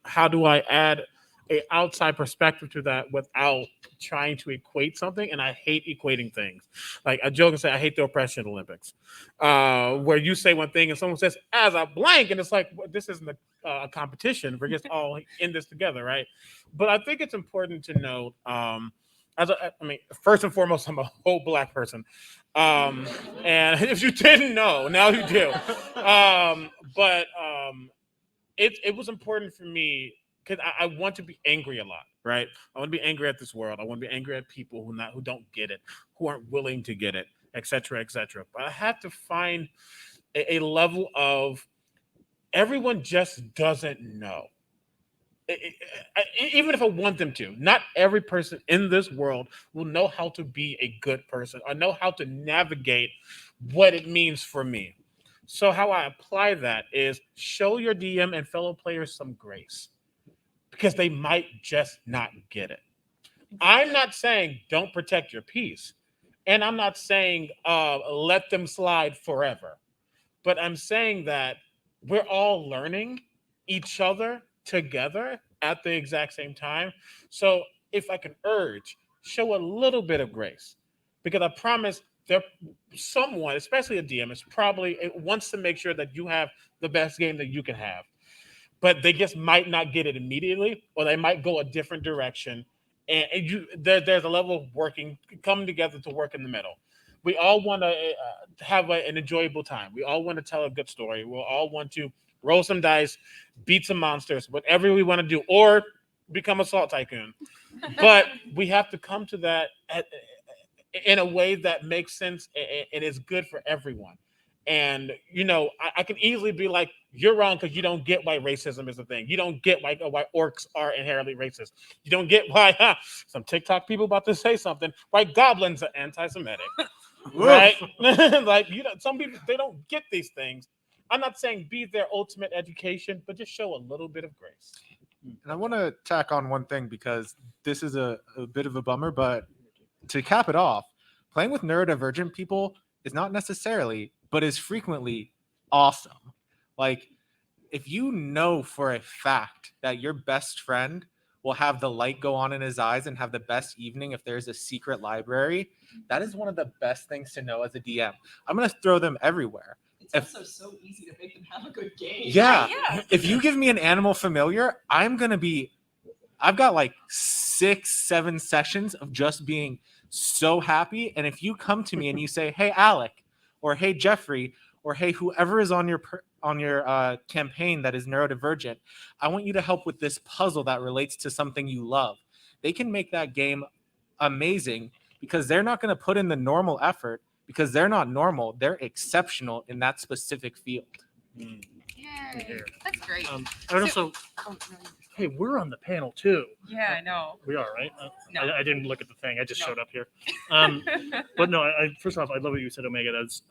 how do I add a outside perspective to that without trying to equate something? And I hate equating things. Like I joke and say, I hate the oppression Olympics, where you say one thing and someone says as a blank, and it's like, well, this isn't a competition. We're just all in this together, right? But I think it's important to note first and foremost, I'm a whole Black person. And if you didn't know, now you do. But it was important for me because I want to be angry a lot, right? I want to be angry at this world. I want to be angry at people who don't get it, who aren't willing to get it, et cetera, et cetera. But I have to find a level of everyone just doesn't know. Even if I want them to, not every person in this world will know how to be a good person or know how to navigate what it means for me. So how I apply that is show your DM and fellow players some grace because they might just not get it. I'm not saying don't protect your peace, and I'm not saying let them slide forever, but I'm saying that we're all learning each other together at the exact same time. So if I can urge, show a little bit of grace, because I promise there someone, especially a DM, is probably it wants to make sure that you have the best game that you can have, but they just might not get it immediately, or they might go a different direction. And there's a level of working, coming together to work in the middle. We all want to have an enjoyable time. We all want to tell a good story. We all want to roll some dice, beat some monsters, whatever we want to do, or become a salt tycoon. But we have to come to that in a way that makes sense and is good for everyone. And I can easily be like, you're wrong because you don't get why racism is a thing. You don't get why orcs are inherently racist. You don't get why some TikTok people about to say something, why goblins are anti-Semitic. Right? Like, some people, they don't get these things. I'm not saying be their ultimate education, but just show a little bit of grace. And I want to tack on one thing because this is a bit of a bummer, but to cap it off, playing with neurodivergent people is not necessarily, but is frequently awesome. Like, if you know for a fact that your best friend will have the light go on in his eyes and have the best evening if there's a secret library, that is one of the best things to know as a DM. I'm going to throw them everywhere. It's also so easy to make them have a good game. Yeah. If you give me an animal familiar, I've got like 6-7 sessions of just being so happy. And if you come to me and you say, hey, Alec, or hey, Jeffrey, or hey, whoever is on your campaign that is neurodivergent, I want you to help with this puzzle that relates to something you love. They can make that game amazing because they're not going to put in the normal effort because they're not normal. They're exceptional in that specific field. Yay. That's great. I would also, hey, we're on the panel too. Yeah, I know. We are, right? No. I didn't look at the thing. I just No. showed up here. But no, first off, I love what you said, Omega. That's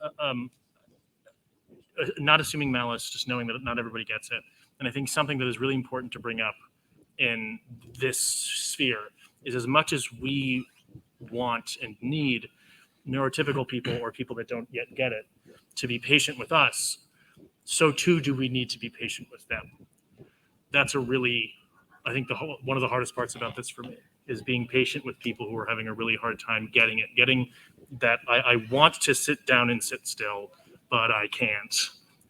not assuming malice, just knowing that not everybody gets it. And I think something that is really important to bring up in this sphere is, as much as we want and need neurotypical people or people that don't yet get it to be patient with us, so too do we need to be patient with them. That's I think one of the hardest parts about this for me is being patient with people who are having a really hard time getting that I want to sit down and sit still, but I can't,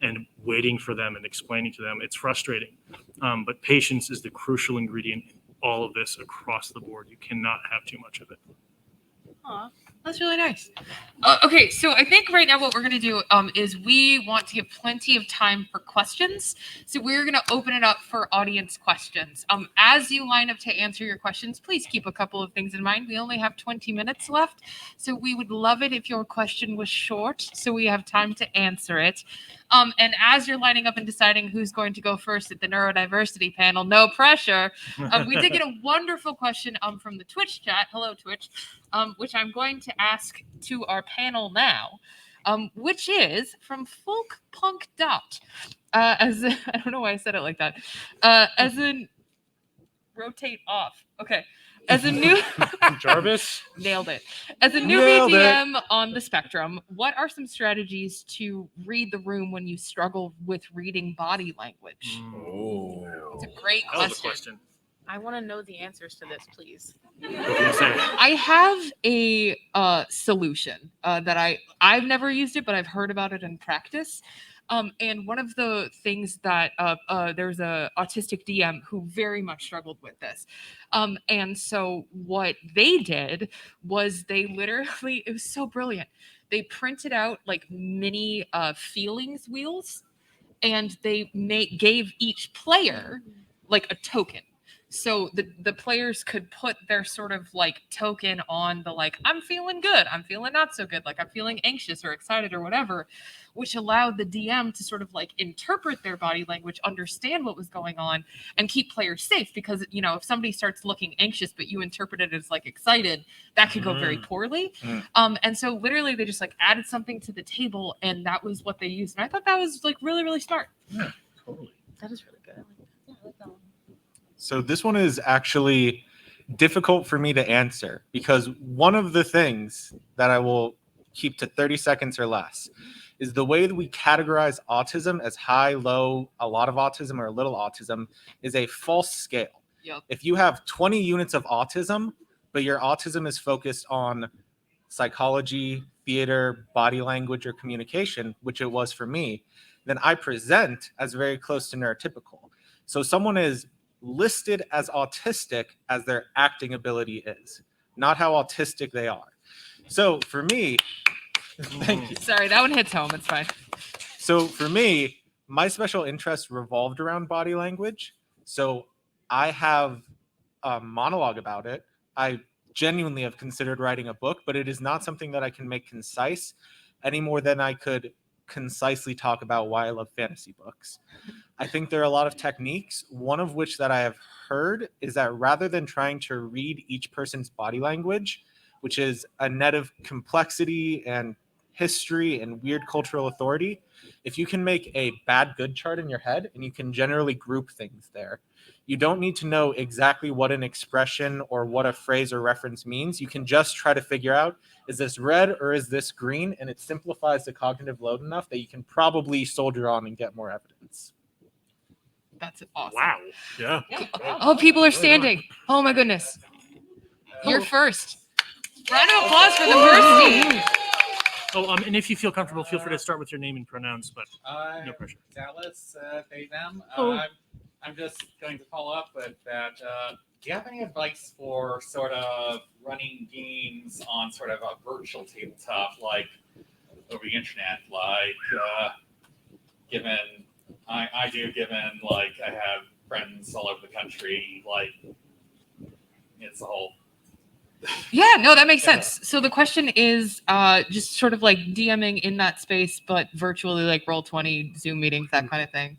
and waiting for them and explaining to them. It's frustrating. But patience is the crucial ingredient in all of this across the board. You cannot have too much of it. Aw, that's really nice. Okay, so I think right now what we're going to do is we want to give plenty of time for questions. So we're going to open it up for audience questions. As you line up to answer your questions, please keep a couple of things in mind. We only have 20 minutes left, so we would love it if your question was short so we have time to answer it. And as you're lining up and deciding who's going to go first at the neurodiversity panel, no pressure. We did get a wonderful question from the Twitch chat. Hello, Twitch. Which I'm going to ask to our panel now, which is from Folk Punk Dot. I don't know why I said it like that. As in rotate off. Okay. As a new Jarvis nailed it. As a new BDM on the spectrum, what are some strategies to read the room when you struggle with reading body language? Oh, It's a great that was a question. question. I want to know the answers to this, please. I have a solution that I've never used it, but I've heard about it in practice. And one of the things that there's a autistic DM who very much struggled with this. And so what they did was they literally, it was so brilliant. They printed out like mini feelings wheels, and they gave each player like a token. So the players could put their sort of like token on the like, I'm feeling good, I'm feeling not so good, like I'm feeling anxious or excited or whatever, which allowed the DM to sort of like interpret their body language, understand what was going on, and keep players safe. Because, you know, if somebody starts looking anxious but you interpret it as like excited, that could go very poorly. And so literally they just like added something to the table, and that was what they used. And I thought that was like really, really smart. Yeah, totally. That is really good. I like that one. So this one is actually difficult for me to answer because one of the things that I will keep to 30 seconds or less is the way that we categorize autism as high, low, a lot of autism, or a little autism is a false scale. Yep. If you have 20 units of autism, but your autism is focused on psychology, theater, body language, or communication, which it was for me, then I present as very close to neurotypical. So someone is listed as autistic as their acting ability is, not how autistic they are. So for me, thank you. Sorry, that one hits home. It's fine. So for me, my special interest revolved around body language. So I have a monologue about it. I genuinely have considered writing a book, but it is not something that I can make concise any more than I could concisely talk about why I love fantasy books. I think there are a lot of techniques, one of which that I have heard is that rather than trying to read each person's body language, which is a net of complexity and history and weird cultural authority, if you can make a bad good chart in your head and you can generally group things there, you don't need to know exactly what an expression or what a phrase or reference means. You can just try to figure out, is this red or is this green? And it simplifies the cognitive load enough that you can probably soldier on and get more evidence. That's awesome. Wow. Yeah. Oh, people are standing. Oh my goodness. You're first. Round of applause for the first team. Oh, and if you feel comfortable, feel free to start with your name and pronouns, but no I'm pressure. Dallas, they, them. Oh. I'm just going to follow up with that. Do you have any advice for sort of running games on sort of a virtual tabletop, like over the internet? Like, given I do, given like I have friends all over the country, like it's a whole. Yeah, no, that makes sense. So the question is just sort of like DMing in that space, but virtually, like Roll20, Zoom meetings, that kind of thing.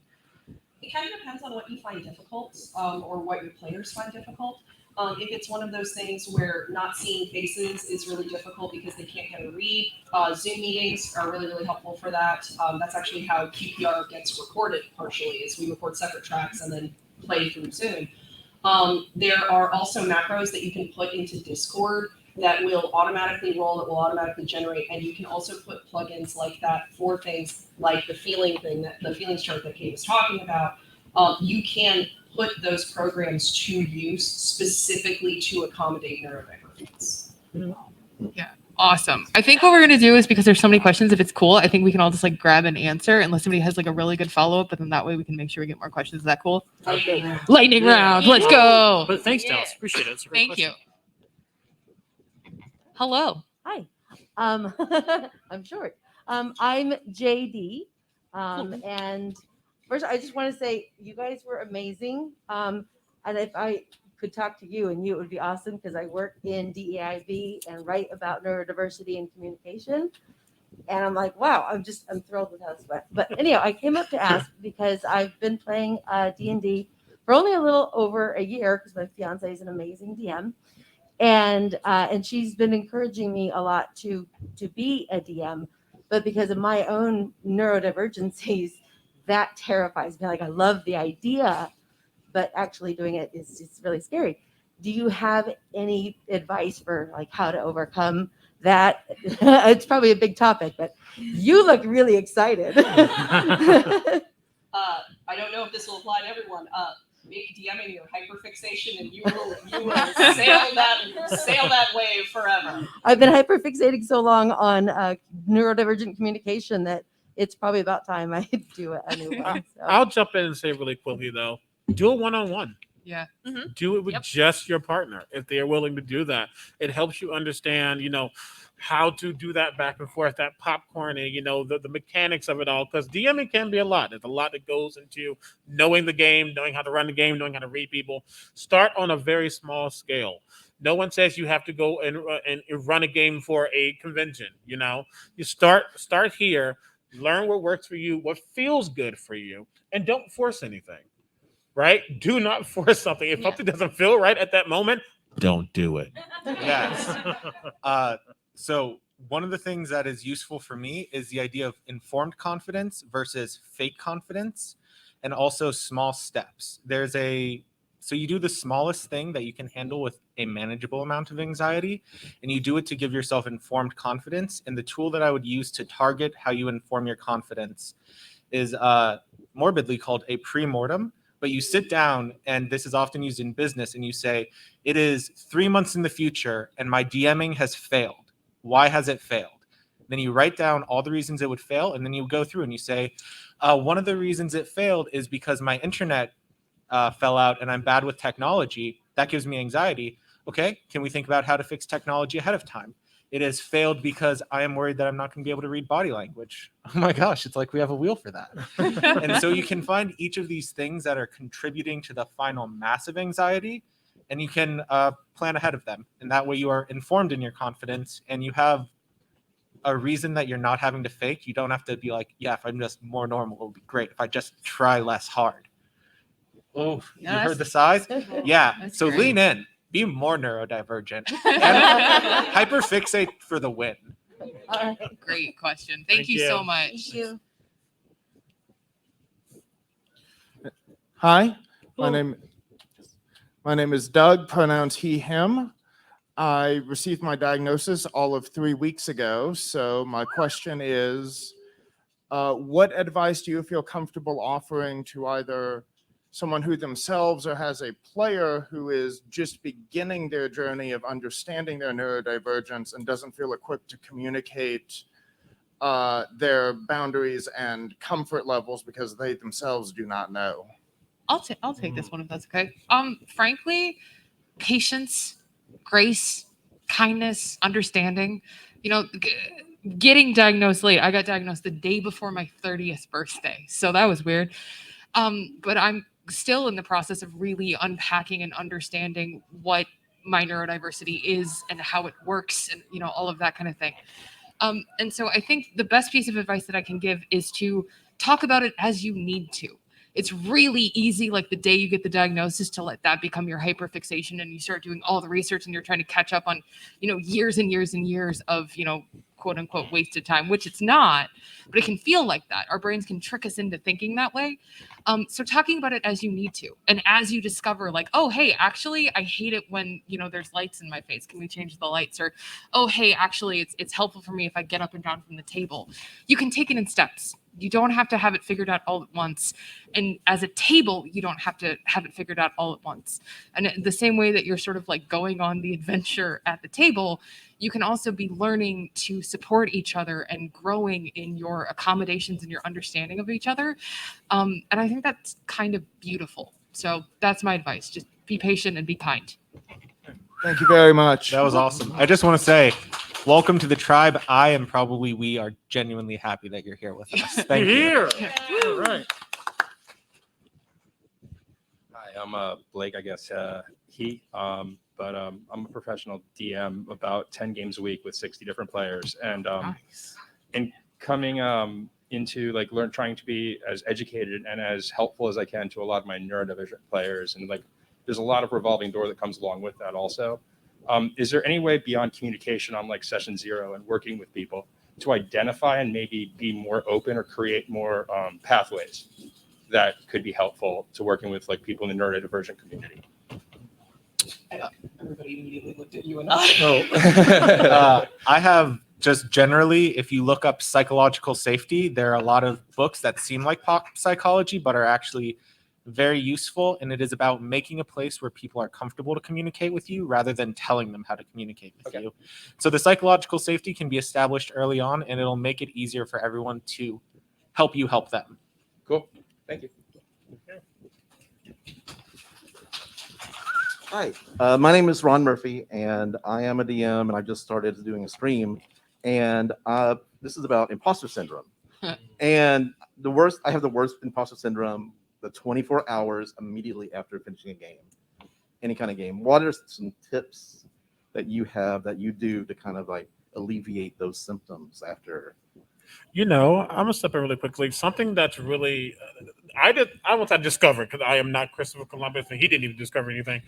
It kind of depends on what you find difficult or what your players find difficult. If it's one of those things where not seeing faces is really difficult because they can't get a read, Zoom meetings are really, really helpful for that. That's actually how QPR gets recorded partially, is we record separate tracks and then play through Zoom. There are also macros that you can put into Discord that will automatically roll, that will automatically generate, and you can also put plugins like that for things like the feeling thing, that the feelings chart that Kate was talking about. You can put those programs to use specifically to accommodate neurodivergence. Yeah, awesome. I think what we're gonna do is, because there's so many questions, if it's cool, I think we can all just like grab an answer unless somebody has like a really good follow-up, but then that way we can make sure we get more questions. Is that cool? Okay. Lightning round, let's go. But thanks, Yeah. Dallas. Appreciate it. It's a great Thank you. question. Hello. Hi. I'm short. I'm JD. And first, I just want to say you guys were amazing. And if I could talk to you and you, it would be awesome because I work in DEIB and write about neurodiversity and communication. And I'm like, wow, I'm thrilled with how this went. But anyhow, I came up to ask because I've been playing D&D for only a little over a year because my fiance is an amazing DM. And she's been encouraging me a lot to be a DM, but because of my own neurodivergencies, that terrifies me. Like, I love the idea, but actually doing it is just really scary. Do you have any advice for like how to overcome that? It's probably a big topic, but you look really excited. I don't know if this will apply to everyone. Make DMing your hyperfixation, and you will sail that wave forever. I've been hyperfixating so long on neurodivergent communication that it's probably about time I do a new one. So. I'll jump in and say really quickly though, do it one-on-one. Yeah. Do it with Yep. just your partner if they are willing to do that. It helps you understand, how to do that back and forth, that popcorning, the mechanics of it all. Because DMing can be a lot. There's a lot that goes into knowing the game, knowing how to run the game, knowing how to read people. Start on a very small scale. No one says you have to go and run a game for a convention. You start here, learn what works for you, what feels good for you, and don't force anything. Right? Do not force something. If something doesn't feel right at that moment, don't do it. Yes. So one of the things that is useful for me is the idea of informed confidence versus fake confidence, and also small steps. So you do the smallest thing that you can handle with a manageable amount of anxiety, and you do it to give yourself informed confidence. And the tool that I would use to target how you inform your confidence is morbidly called a pre-mortem. But you sit down, and this is often used in business, and you say, it is 3 months in the future, and my DMing has failed. Why has it failed? Then you write down all the reasons it would fail, and then you go through and you say, one of the reasons it failed is because my internet fell out and I'm bad with technology. That gives me anxiety. Okay, can we think about how to fix technology ahead of time? It has failed because I am worried that I'm not going to be able to read body language. Oh my gosh, it's like we have a wheel for that. And so you can find each of these things that are contributing to the final massive anxiety, and you can plan ahead of them. And that way you are informed in your confidence, and you have a reason that you're not having to fake. You don't have to be like, yeah, if I'm just more normal, it would be great if I just try less hard. Oh, you heard the size? Yeah, That's so great. lean in. Be more neurodivergent. And hyperfixate for the win. All right. Great question. Thank Thank you you. so much. Thank you. Hi, my name is Doug, pronouns he, him. I received my diagnosis all of 3 weeks ago. So my question is, what advice do you feel comfortable offering to either someone who themselves or has a player who is just beginning their journey of understanding their neurodivergence and doesn't feel equipped to communicate their boundaries and comfort levels because they themselves do not know? I'll take this one if that's okay. Frankly, patience, grace, kindness, understanding. Getting diagnosed late. I got diagnosed the day before my 30th birthday, so that was weird. But I'm still in the process of really unpacking and understanding what my neurodiversity is and how it works, and all of that kind of thing. And so I think the best piece of advice that I can give is to talk about it as you need to. It's really easy, like the day you get the diagnosis, to let that become your hyperfixation, and you start doing all the research and you're trying to catch up on, years and years and years of, quote unquote wasted time, which it's not, but it can feel like that. Our brains can trick us into thinking that way. So talking about it as you need to, and as you discover, like, oh, hey, actually, I hate it when, there's lights in my face. Can we change the lights? Or, oh, hey, actually, it's helpful for me if I get up and down from the table. You can take it in steps. You don't have to have it figured out all at once. And as a table, you don't have to have it figured out all at once. And the same way that you're sort of like going on the adventure at the table, you can also be learning to support each other and growing in your accommodations and your understanding of each other. And I think that's kind of beautiful. So that's my advice. Just be patient and be kind. Thank you very much. That was awesome. I just want to say, welcome to the tribe. We are genuinely happy that you're here with us. Thank you. Here. All right. Hi, I'm Blake, I guess he, but I'm a professional DM, about 10 games a week with 60 different players. And Nice. and coming into trying to be as educated and as helpful as I can to a lot of my neurodivergent players. And there's a lot of revolving door that comes along with that also. Is there any way beyond communication on session 0 and working with people to identify and maybe be more open or create more pathways that could be helpful to working with people in the neurodivergent community? Everybody immediately looked at you and I. I have just generally, if you look up psychological safety, there are a lot of books that seem like pop psychology, but are actually very useful. And it is about making a place where people are comfortable to communicate with you rather than telling them how to communicate with you. So the psychological safety can be established early on, and it'll make it easier for everyone to help you help them. Cool. Thank you. Hi, my name is Ron Murphy, and I am a DM, and I just started doing a stream, and this is about imposter syndrome. And I have the worst imposter syndrome the 24 hours immediately after finishing a game, any kind of game. What are some tips that you have that you do to kind of like alleviate those symptoms after? I'm gonna step in really quickly. Something that's really I discovered, because I am not Christopher Columbus and he didn't even discover anything.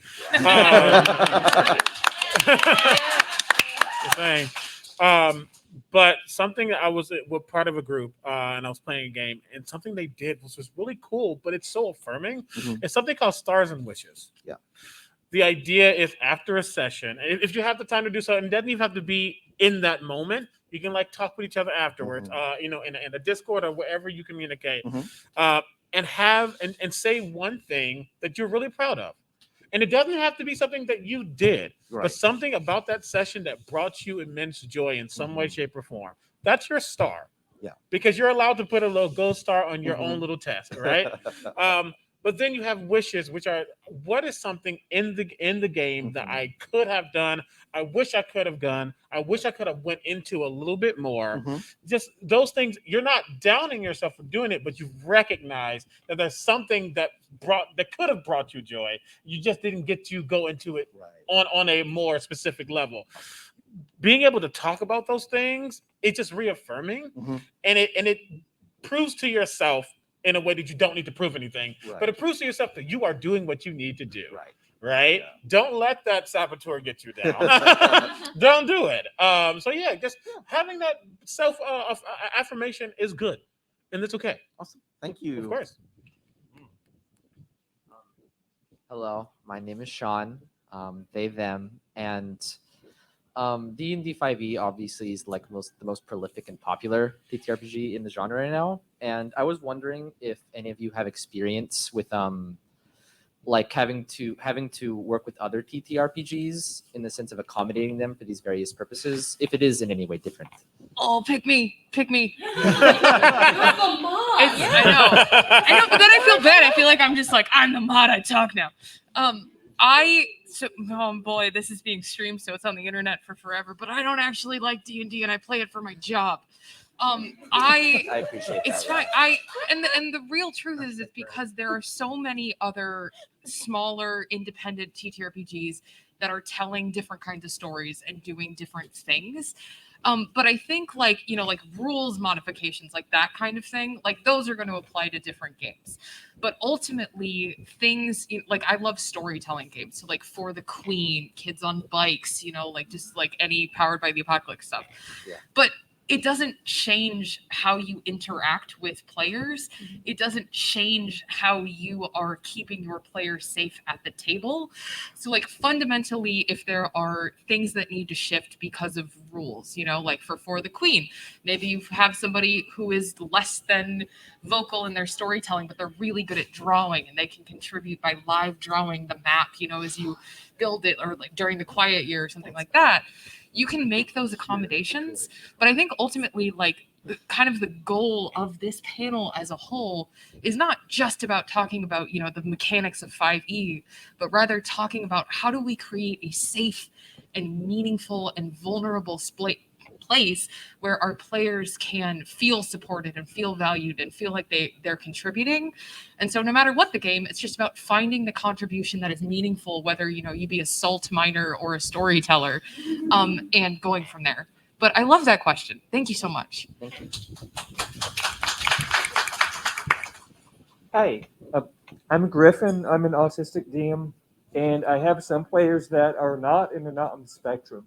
Just saying. But something that I was part of a group and I was playing a game, and something they did was really cool, but it's so affirming. It's something called Stars and Wishes. Yeah. The idea is after a session, if you have the time to do so, and it doesn't even have to be in that moment, you can like talk with each other afterwards, in a Discord or wherever you communicate, and say one thing that you're really proud of. And it doesn't have to be something that you did, but something about that session that brought you immense joy in some way, shape, or form. That's your star. Yeah. Because you're allowed to put a little gold star on your own little test, right? But then you have wishes, which are what is something in the game that I could have done, I wish I could have done, I wish I could have went into a little bit more. Just those things. You're not downing yourself for doing it, but you've recognized that there's something that could have brought you joy. You just didn't get to go into it on a more specific level. Being able to talk about those things, it's just reaffirming, and it proves to yourself in a way that you don't need to prove anything, but it proves to yourself that you are doing what you need to do. Right? Yeah. Don't let that saboteur get you down. Don't do it. Just having that self affirmation is good, and it's okay. Awesome. Thank you. Of course. Hello, my name is Sean. They, them, and D&D 5e obviously is like the most prolific and popular TTRPG in the genre right now. And I was wondering if any of you have experience with like having to work with other TTRPGs in the sense of accommodating them for these various purposes, if it is in any way different. Oh, pick me. You're the mod. I know, but then I feel bad. I feel like I'm just like, I'm the mod, I talk now. Oh boy, this is being streamed, so it's on the internet for forever, but I don't actually like D&D, and I play it for my job. I appreciate it's that. fine. And the real truth is it's because there are so many other smaller independent TTRPGs that are telling different kinds of stories and doing different things. But I think like rules modifications, like that kind of thing, like those are going to apply to different games. But ultimately things like I love storytelling games. So like For the Queen, Kids on Bikes, like just like any Powered by the Apocalypse stuff. Yeah. But it doesn't change how you interact with players. It doesn't change how you are keeping your players safe at the table. So like fundamentally, if there are things that need to shift because of rules, like For the Queen, maybe you have somebody who is less than vocal in their storytelling, but they're really good at drawing, and they can contribute by live drawing the map, as you build it, or like during the quiet year or something like that. You can make those accommodations, but I think ultimately, like, kind of the goal of this panel as a whole is not just about talking about, the mechanics of 5e, but rather talking about how do we create a safe and meaningful and vulnerable place where our players can feel supported and feel valued and feel like they're contributing. And so no matter what the game, it's just about finding the contribution that is meaningful, whether you be a salt miner or a storyteller, and going from there. But I love that question. Thank you so much. Thank you. Hi, I'm Griffin. I'm an autistic DM, and I have some players that are not on the spectrum.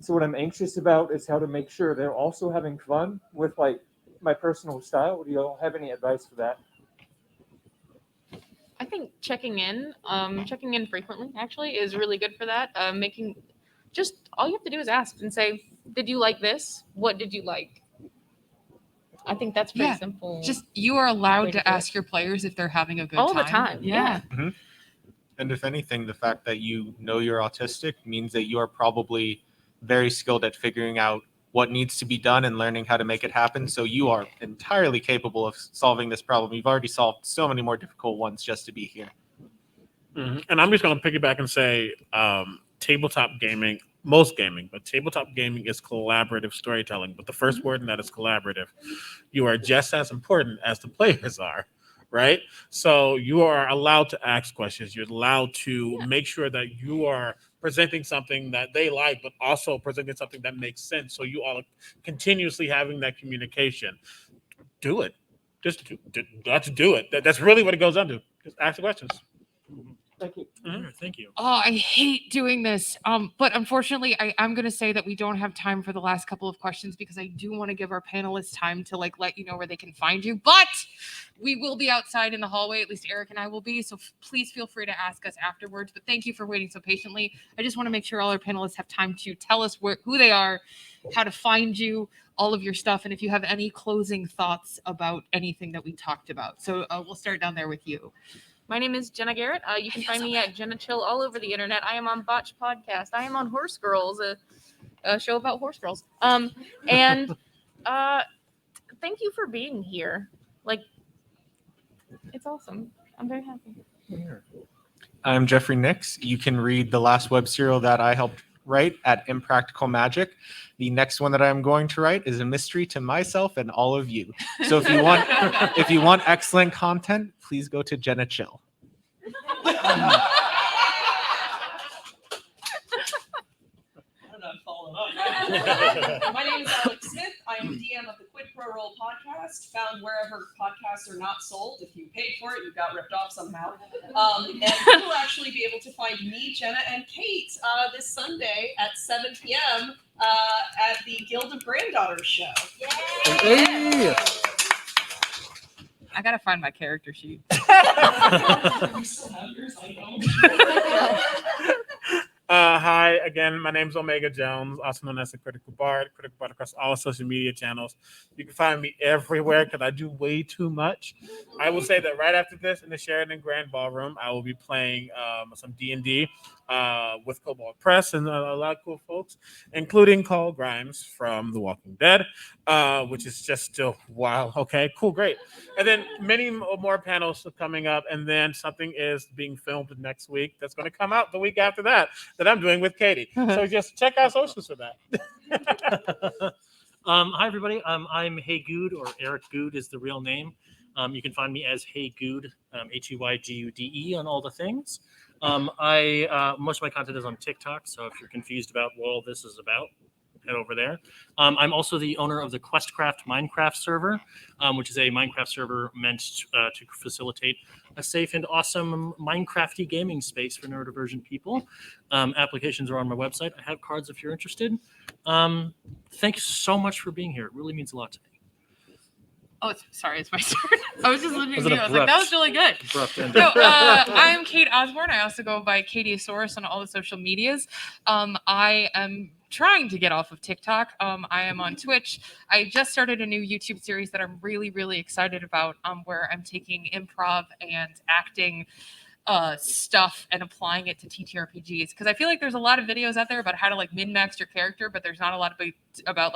So what I'm anxious about is how to make sure they're also having fun with like my personal style. Do you all have any advice for that? I think checking in frequently actually is really good for that. Making just all you have to do is ask and say, did you like this? What did you like? I think that's pretty simple. Just you are allowed to ask your players if they're having a good time. All the time. Yeah. Mm-hmm. And if anything, the fact that you're autistic means that you are probably very skilled at figuring out what needs to be done and learning how to make it happen. So you are entirely capable of solving this problem. You've already solved so many more difficult ones just to be here. And I'm just going to piggyback and say tabletop gaming, most gaming, but tabletop gaming is collaborative storytelling. But the first word in that is collaborative. You are just as important as the players are, right? So you are allowed to ask questions. You're allowed to make sure that you are presenting something that they like, but also presenting something that makes sense. So you all are continuously having that communication. Do it. Just let's do it. That's really what it goes down to. Just ask the questions. Thank you. Thank you. Oh, I hate doing this. But unfortunately, I'm going to say that we don't have time for the last couple of questions because I do want to give our panelists time to let you know where they can find you. But we will be outside in the hallway. At least Eric and I will be. So please feel free to ask us afterwards. But thank you for waiting so patiently. I just want to make sure all our panelists have time to tell us who they are, how to find you, all of your stuff, and if you have any closing thoughts about anything that we talked about. So we'll start down there with you. My name is Jenna Garrett. You can find me at Jenna Chill all over the internet. I am on Botch Podcast. I am on Horse Girls, a show about horse girls. And thank you for being here. It's awesome. I'm very happy. I'm Jeffrey Nix. You can read the last web serial that I helped write at Impractical Magic. The next one that I'm going to write is a mystery to myself and all of you. So if you want excellent content, please go to Jenna Chill. My name is Alex Smith. I am DM of the Quid Pro Roll podcast, found wherever podcasts are not sold. If you paid for it, you got ripped off somehow. And you will actually be able to find me, Jenna, and Kate this Sunday at 7 p.m. At the Guild of Granddaughters show. Yay! I gotta find my character sheet. Hi again. My name is Omega Jones, also known as the Critical Bard across all social media channels. You can find me everywhere because I do way too much. I will say that right after this, in the Sheridan Grand Ballroom, I will be playing some D&D with Cobalt Press and a lot of cool folks, including Carl Grimes from The Walking Dead, which is just still wow. Okay, cool, great. And then many more panels coming up, and then something is being filmed next week that's going to come out the week after that I'm doing with Katie. So just check our socials for that. Hi, everybody. I'm Hey Good, or Eric Good is the real name. You can find me as Hey Good, HeyGude on all the things. Most of my content is on TikTok, so if you're confused about what all this is about, head over there. I'm also the owner of the Questcraft Minecraft server, which is a Minecraft server meant to facilitate a safe and awesome Minecrafty gaming space for neurodivergent people. Applications are on my website. I have cards if you're interested. Thanks so much for being here. It really means a lot to me. Oh, sorry, it's my turn. I was just looking at Was you. it I was like, that was really good. abrupt ending? No, I'm Kate Osborne. I also go by Katiesaurus on all the social medias. I am trying to get off of TikTok. I am on Twitch. I just started a new YouTube series that I'm really, really excited about, where I'm taking improv and acting stuff and applying it to TTRPGs, because I feel like there's a lot of videos out there about how to min-max your character, but there's not a lot about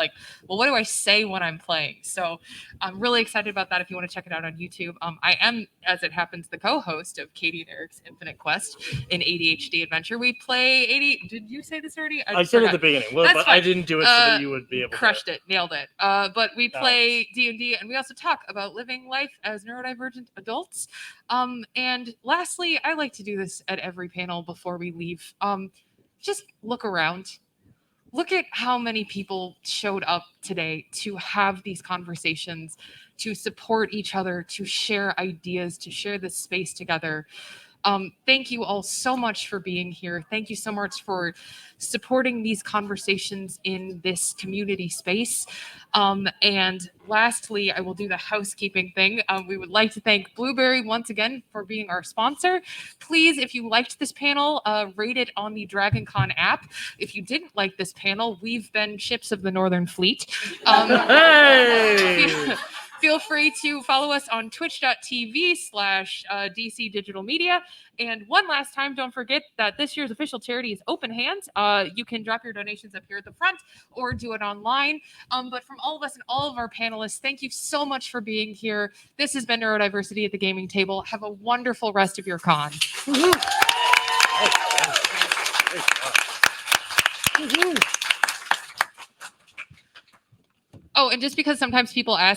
well, what do I say when I'm playing? So I'm really excited about that if you want to check it out on YouTube. I am, as it happens, the co-host of Katie and Eric's Infinite Quest, an ADHD adventure. We play Did you say this already? I said at the beginning, but I didn't do it so that you would be able to. Nailed it. But we play D&D, and we also talk about living life as neurodivergent adults. And lastly, I like to do this at every panel before we leave. Just look around. Look at how many people showed up today to have these conversations, to support each other, to share ideas, to share this space together. Thank you all so much for being here. Thank you so much for supporting these conversations in this community space. And lastly, I will do the housekeeping thing. We would like to thank Blueberry once again for being our sponsor. Please, if you liked this panel, rate it on the DragonCon app. If you didn't like this panel, we've been ships of the Northern Fleet. Feel free to follow us on twitch.tv/DC Digital Media. And one last time, don't forget that this year's official charity is Open Hands. You can drop your donations up here at the front or do it online. But from all of us and all of our panelists, thank you so much for being here. This has been Neurodiversity at the Gaming Table. Have a wonderful rest of your con. Oh, and just because sometimes people ask